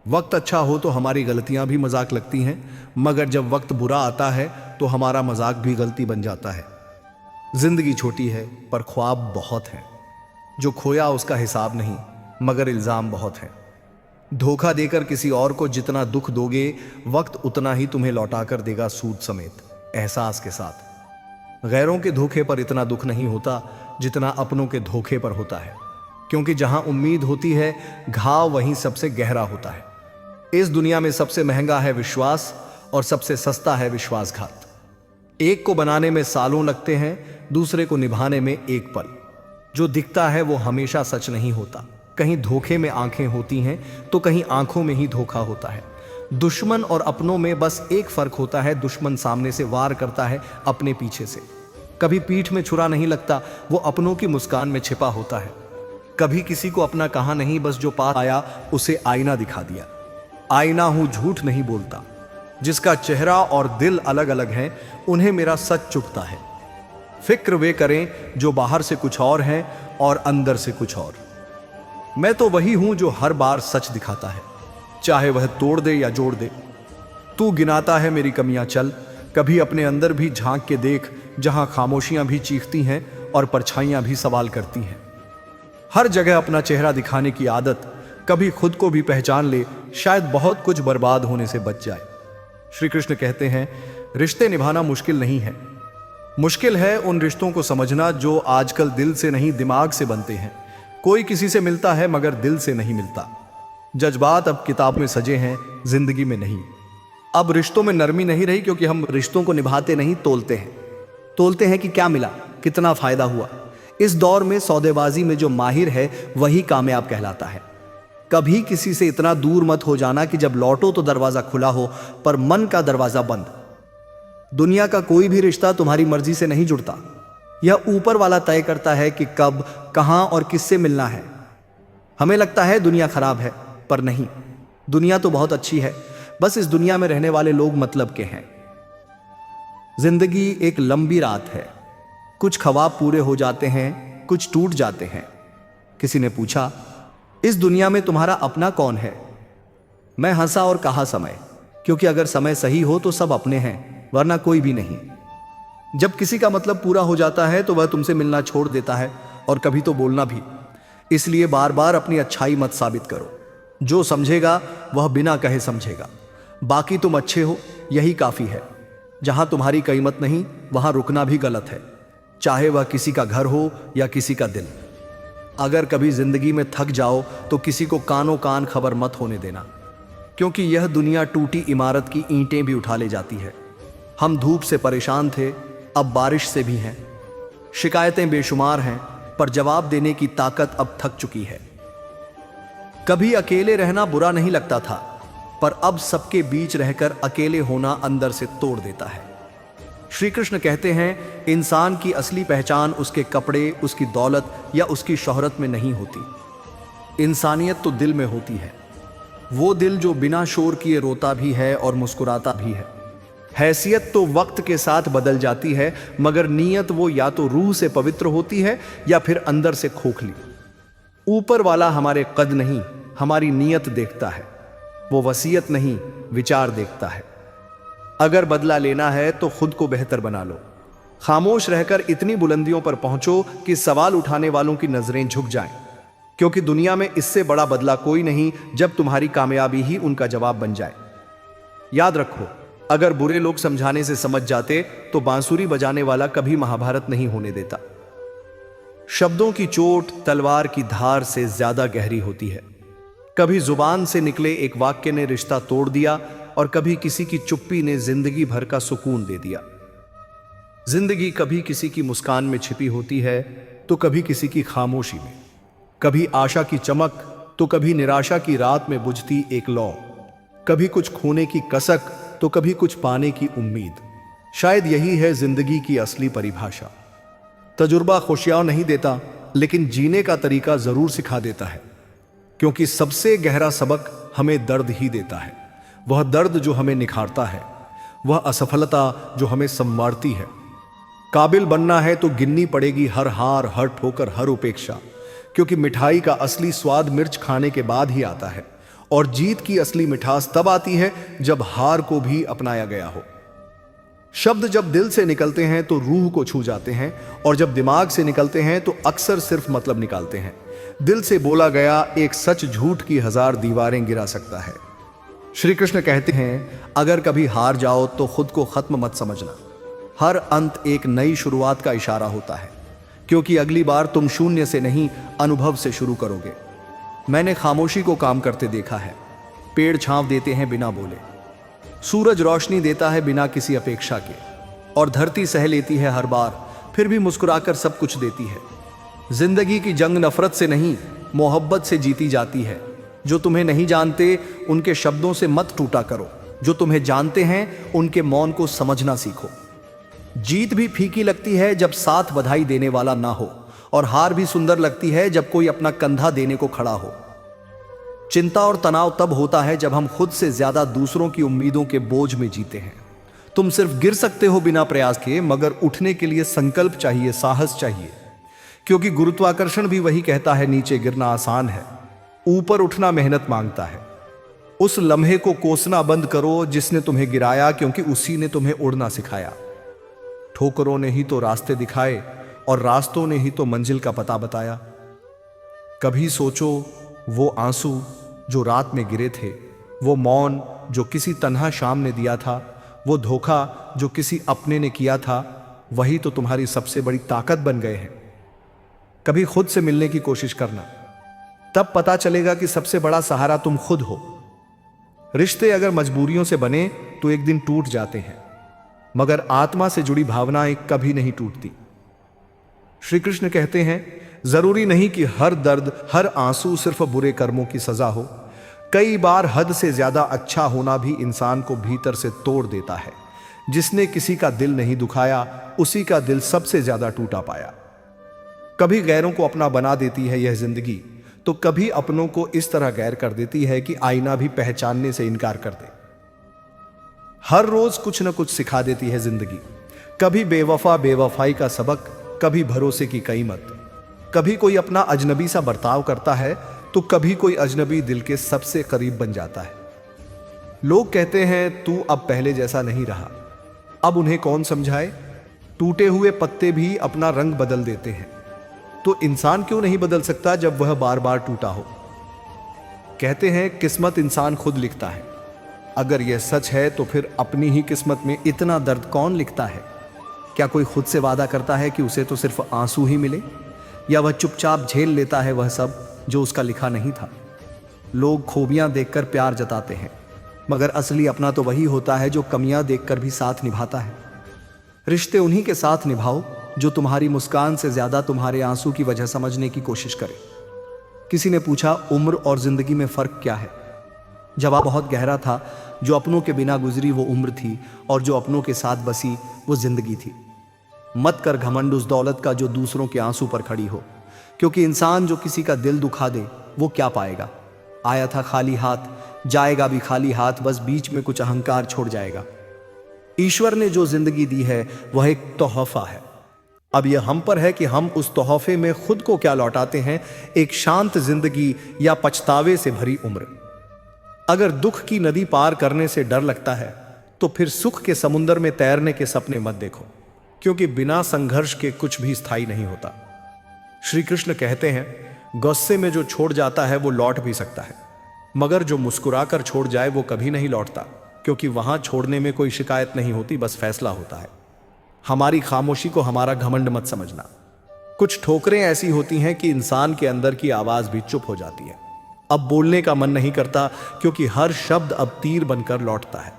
S1: वक्त अच्छा हो तो हमारी गलतियां भी मजाक लगती हैं, मगर जब वक्त बुरा आता है तो हमारा मजाक भी गलती बन जाता है। जिंदगी छोटी है पर ख्वाब बहुत हैं। जो खोया उसका हिसाब नहीं, मगर इल्जाम बहुत है। धोखा देकर किसी और को जितना दुख दोगे, वक्त उतना ही तुम्हें लौटा कर देगा सूद समेत, एहसास के साथ। गैरों के धोखे पर इतना दुख नहीं होता जितना अपनों के धोखे पर होता है, क्योंकि जहां उम्मीद होती है घाव वहीं सबसे गहरा होता है। इस दुनिया में सबसे महंगा है विश्वास और सबसे सस्ता है विश्वासघात। एक को बनाने में सालों लगते हैं, दूसरे को निभाने में एक पल। जो दिखता है वो हमेशा सच नहीं होता। कहीं धोखे में आंखें होती हैं तो कहीं आंखों में ही धोखा होता है। दुश्मन और अपनों में बस एक फर्क होता है, दुश्मन सामने से वार करता है, अपने पीछे से। कभी पीठ में छुरा नहीं लगता, वो अपनों की मुस्कान में छिपा होता है। कभी किसी को अपना कहा नहीं, बस जो पास आया उसे आईना दिखा दिया। आईना हूं, झूठ नहीं बोलता। जिसका चेहरा और दिल अलग अलग है उन्हें मेरा सच चुभता है। फिक्र वे करें जो बाहर से कुछ और हैं और अंदर से कुछ और। मैं तो वही हूं जो हर बार सच दिखाता है, चाहे वह तोड़ दे या जोड़ दे। तू गिनाता है मेरी कमियां, चल कभी अपने अंदर भी झांक के देख, जहां खामोशियां भी चीखती हैं और परछाइयां भी सवाल करती हैं। हर जगह अपना चेहरा दिखाने की आदत, कभी खुद को भी पहचान ले, शायद बहुत कुछ बर्बाद होने से बच जाए। श्री कृष्ण कहते हैं, रिश्ते निभाना मुश्किल नहीं है। मुश्किल है उन रिश्तों को समझना जो आजकल दिल से नहीं दिमाग से बनते हैं। कोई किसी से मिलता है मगर दिल से नहीं मिलता। जज्बात अब किताब में सजे हैं, जिंदगी में नहीं। अब रिश्तों में नरमी नहीं रही, क्योंकि हम रिश्तों को निभाते नहीं, तोलते हैं। तोलते हैं कि क्या मिला, कितना फायदा हुआ। इस दौर में सौदेबाजी में जो माहिर है वही कामयाब कहलाता है। कभी किसी से इतना दूर मत हो जाना कि जब लौटो तो दरवाजा खुला हो पर मन का दरवाजा बंद। दुनिया का कोई भी रिश्ता तुम्हारी मर्जी से नहीं जुड़ता। यह ऊपर वाला तय करता है कि कब, कहां और किससे मिलना है। हमें लगता है दुनिया खराब है, पर नहीं, दुनिया तो बहुत अच्छी है। बस इस दुनिया में रहने वाले लोग मतलब के हैं। जिंदगी एक लंबी रात है। कुछ ख्वाब पूरे हो जाते हैं, कुछ टूट जाते हैं। किसी ने पूछा, इस दुनिया में तुम्हारा अपना कौन है? मैं हंसा और कहा, समय। क्योंकि अगर समय सही हो तो सब अपने हैं, वरना कोई भी नहीं। जब किसी का मतलब पूरा हो जाता है तो वह तुमसे मिलना छोड़ देता है, और कभी तो बोलना भी। इसलिए बार बार अपनी अच्छाई मत साबित करो। जो समझेगा वह बिना कहे समझेगा। बाकी तुम अच्छे हो, यही काफी है। जहां तुम्हारी कीमत नहीं, वहां रुकना भी गलत है, चाहे वह किसी का घर हो या किसी का दिल। अगर कभी जिंदगी में थक जाओ तो किसी को कानों कान खबर मत होने देना, क्योंकि यह दुनिया टूटी इमारत की ईंटें भी उठा ले जाती है। हम धूप से परेशान थे, अब बारिश से भी हैं। शिकायतें बेशुमार हैं, पर जवाब देने की ताकत अब थक चुकी है। कभी अकेले रहना बुरा नहीं लगता था, पर अब सबके बीच रहकर अकेले होना अंदर से तोड़ देता है। श्री कृष्ण कहते हैं, इंसान की असली पहचान उसके कपड़े, उसकी दौलत या उसकी शोहरत में नहीं होती। इंसानियत तो दिल में होती है, वो दिल जो बिना शोर किए रोता भी है और मुस्कुराता भी है। हैसियत तो वक्त के साथ बदल जाती है, मगर नीयत वो या तो रूह से पवित्र होती है या फिर अंदर से खोखली। ऊपर वाला हमारे कद नहीं, हमारी नीयत देखता है। वो वसीयत नहीं, विचार देखता है। अगर बदला लेना है तो खुद को बेहतर बना लो। खामोश रहकर इतनी बुलंदियों पर पहुंचो कि सवाल उठाने वालों की नजरें झुक जाएं, क्योंकि दुनिया में इससे बड़ा बदला कोई नहीं जब तुम्हारी कामयाबी ही उनका जवाब बन जाए। याद रखो, अगर बुरे लोग समझाने से समझ जाते तो बांसुरी बजाने वाला कभी महाभारत नहीं होने देता। शब्दों की चोट तलवार की धार से ज्यादा गहरी होती है। कभी जुबान से निकले एक वाक्य ने रिश्ता तोड़ दिया और कभी किसी की चुप्पी ने जिंदगी भर का सुकून दे दिया। जिंदगी कभी किसी की मुस्कान में छिपी होती है तो कभी किसी की खामोशी में, कभी आशा की चमक तो कभी निराशा की रात में बुझती एक लौ, कभी कुछ खोने की कसक तो कभी कुछ पाने की उम्मीद। शायद यही है जिंदगी की असली परिभाषा। तजुर्बा खुशियां नहीं देता, लेकिन जीने का तरीका जरूर सिखा देता है, क्योंकि सबसे गहरा सबक हमें दर्द ही देता है। वह दर्द जो हमें निखारता है, वह असफलता जो हमें संवारती है। काबिल बनना है तो गिननी पड़ेगी हर हार, हर ठोकर, हर उपेक्षा, क्योंकि मिठाई का असली स्वाद मिर्च खाने के बाद ही आता है, और जीत की असली मिठास तब आती है जब हार को भी अपनाया गया हो। शब्द जब दिल से निकलते हैं तो रूह को छू जाते हैं, और जब दिमाग से निकलते हैं तो अक्सर सिर्फ मतलब निकालते हैं। दिल से बोला गया एक सच झूठ की 1000 दीवारें गिरा सकता है। श्री कृष्ण कहते हैं, अगर कभी हार जाओ तो खुद को खत्म मत समझना। हर अंत एक नई शुरुआत का इशारा होता है, क्योंकि अगली बार तुम शून्य से नहीं, अनुभव से शुरू करोगे। मैंने खामोशी को काम करते देखा है। पेड़ छांव देते हैं बिना बोले, सूरज रोशनी देता है बिना किसी अपेक्षा के, और धरती सह लेती है हर बार, फिर भी मुस्कुराकर सब कुछ देती है। जिंदगी की जंग नफरत से नहीं, मोहब्बत से जीती जाती है। जो तुम्हें नहीं जानते उनके शब्दों से मत टूटा करो, जो तुम्हें जानते हैं उनके मौन को समझना सीखो। जीत भी फीकी लगती है जब साथ बधाई देने वाला ना हो, और हार भी सुंदर लगती है जब कोई अपना कंधा देने को खड़ा हो। चिंता और तनाव तब होता है जब हम खुद से ज्यादा दूसरों की उम्मीदों के बोझ में जीते हैं। तुम सिर्फ गिर सकते हो बिना प्रयास के, मगर उठने के लिए संकल्प चाहिए, साहस चाहिए, क्योंकि गुरुत्वाकर्षण भी वही कहता है, नीचे गिरना आसान है, ऊपर उठना मेहनत मांगता है। उस लम्हे को कोसना बंद करो जिसने तुम्हें गिराया, क्योंकि उसी ने तुम्हें उड़ना सिखाया। ठोकरों ने ही तो रास्ते दिखाए, और रास्तों ने ही तो मंजिल का पता बताया। कभी सोचो, वो आंसू जो रात में गिरे थे, वो मौन जो किसी तन्हा शाम ने दिया था, वो धोखा जो किसी अपने ने किया था, वही तो तुम्हारी सबसे बड़ी ताकत बन गए हैं। कभी खुद से मिलने की कोशिश करना, तब पता चलेगा कि सबसे बड़ा सहारा तुम खुद हो। रिश्ते अगर मजबूरियों से बने तो एक दिन टूट जाते हैं, मगर आत्मा से जुड़ी भावनाएं कभी नहीं टूटती। श्री कृष्ण कहते हैं, जरूरी नहीं कि हर दर्द, हर आंसू सिर्फ बुरे कर्मों की सजा हो। कई बार हद से ज्यादा अच्छा होना भी इंसान को भीतर से तोड़ देता है। जिसने किसी का दिल नहीं दुखाया, उसी का दिल सबसे ज्यादा टूटा पाया। कभी गैरों को अपना बना देती है यह जिंदगी, तो कभी अपनों को इस तरह गैर कर देती है कि आईना भी पहचानने से इनकार कर दे। हर रोज कुछ न कुछ सिखा देती है जिंदगी। कभी बेवफा बेवफाई का सबक, कभी भरोसे की कीमत। कभी कोई अपना अजनबी सा बर्ताव करता है, तो कभी कोई अजनबी दिल के सबसे करीब बन जाता है। लोग कहते हैं, तू अब पहले जैसा नहीं रहा। अब उन्हें कौन समझाए? टूटे हुए पत्ते भी अपना रंग बदल देते हैं, तो इंसान क्यों नहीं बदल सकता जब वह बार बार टूटा हो? कहते हैं, किस्मत इंसान खुद लिखता है, अगर यह सच है तो फिर अपनी ही किस्मत में इतना दर्द कौन लिखता है? क्या कोई खुद से वादा करता है कि उसे तो सिर्फ आंसू ही मिले, या वह चुपचाप झेल लेता है वह सब जो उसका लिखा नहीं था? लोग खूबियां देखकर प्यार जताते हैं, मगर असली अपना तो वही होता है जो कमियां देखकर भी साथ निभाता है। रिश्ते उन्हीं के साथ निभाओ जो तुम्हारी मुस्कान से ज्यादा तुम्हारे आंसू की वजह समझने की कोशिश करे। किसी ने पूछा, उम्र और जिंदगी में फर्क क्या है? जवाब बहुत गहरा था। जो अपनों के बिना गुजरी वो उम्र थी, और जो अपनों के साथ बसी वो जिंदगी थी। मत कर घमंड उस दौलत का जो दूसरों के आंसू पर खड़ी हो, क्योंकि इंसान जो किसी का दिल दुखा दे वो क्या पाएगा? आया था खाली हाथ, जाएगा भी खाली हाथ, बस बीच में कुछ अहंकार छोड़ जाएगा। ईश्वर ने जो जिंदगी दी है वह एक तोहफा है। अब यह हम पर है कि हम उस तोहफे में खुद को क्या लौटाते हैं, एक शांत जिंदगी या पछतावे से भरी उम्र। अगर दुख की नदी पार करने से डर लगता है तो फिर सुख के समुद्र में तैरने के सपने मत देखो, क्योंकि बिना संघर्ष के कुछ भी स्थायी नहीं होता। श्री कृष्ण कहते हैं, गुस्से में जो छोड़ जाता है वो लौट भी सकता है, मगर जो मुस्कुराकर छोड़ जाए वो कभी नहीं लौटता, क्योंकि वहां छोड़ने में कोई शिकायत नहीं होती, बस फैसला होता है। हमारी खामोशी को हमारा घमंड मत समझना। कुछ ठोकरें ऐसी होती हैं कि इंसान के अंदर की आवाज भी चुप हो जाती है। अब बोलने का मन नहीं करता, क्योंकि हर शब्द अब तीर बनकर लौटता है।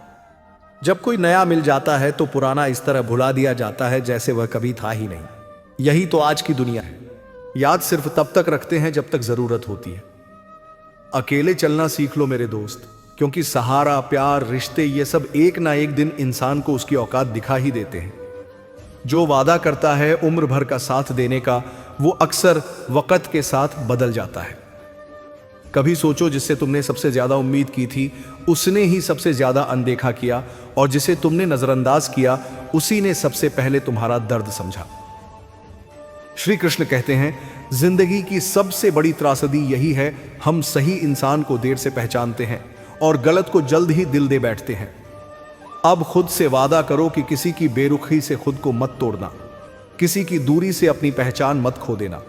S1: जब कोई नया मिल जाता है तो पुराना इस तरह भुला दिया जाता है जैसे वह कभी था ही नहीं। यही तो आज की दुनिया है। याद सिर्फ तब तक रखते हैं जब तक जरूरत होती है। अकेले चलना सीख लो मेरे दोस्त, क्योंकि सहारा, प्यार, रिश्ते ये सब एक ना एक दिन इंसान को उसकी औकात दिखा ही देते हैं। जो वादा करता है उम्र भर का साथ देने का, वो अक्सर वक्त के साथ बदल जाता है। कभी सोचो, जिससे तुमने सबसे ज्यादा उम्मीद की थी उसने ही सबसे ज्यादा अनदेखा किया, और जिसे तुमने नजरअंदाज किया उसी ने सबसे पहले तुम्हारा दर्द समझा। श्री कृष्ण कहते हैं, जिंदगी की सबसे बड़ी त्रासदी यही है, हम सही इंसान को देर से पहचानते हैं और गलत को जल्द ही दिल दे बैठते हैं। अब खुद से वादा करो कि किसी की बेरुखी से खुद को मत तोड़ना, किसी की दूरी से अपनी पहचान मत खो देना।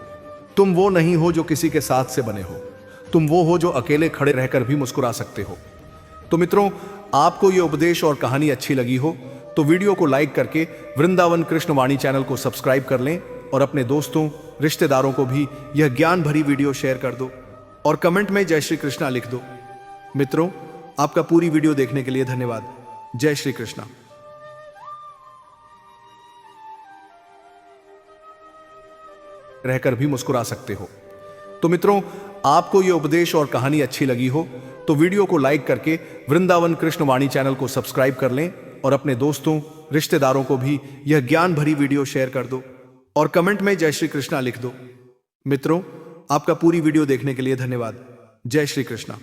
S1: तुम वो नहीं हो जो किसी के साथ से बने हो, तुम वो हो जो अकेले खड़े रहकर भी मुस्कुरा सकते हो। तो मित्रों, आपको ये उपदेश और कहानी अच्छी लगी हो तो वीडियो को लाइक करके वृंदावन कृष्ण वाणी चैनल को सब्सक्राइब कर लें, और अपने दोस्तों, रिश्तेदारों को भी यह ज्ञान भरी वीडियो शेयर कर दो, और कमेंट में जय श्री कृष्णा लिख दो। मित्रों, आपका पूरी वीडियो देखने के लिए धन्यवाद। जय श्री कृष्णा। रहकर भी मुस्कुरा सकते हो। तो मित्रों, आपको यह उपदेश और कहानी अच्छी लगी हो तो वीडियो को लाइक करके वृंदावन कृष्ण वाणी चैनल को सब्सक्राइब कर लें, और अपने दोस्तों, रिश्तेदारों को भी यह ज्ञान भरी वीडियो शेयर कर दो, और कमेंट में जय श्री कृष्णा लिख दो। मित्रों, आपका पूरी वीडियो देखने के लिए धन्यवाद। जय श्री कृष्णा।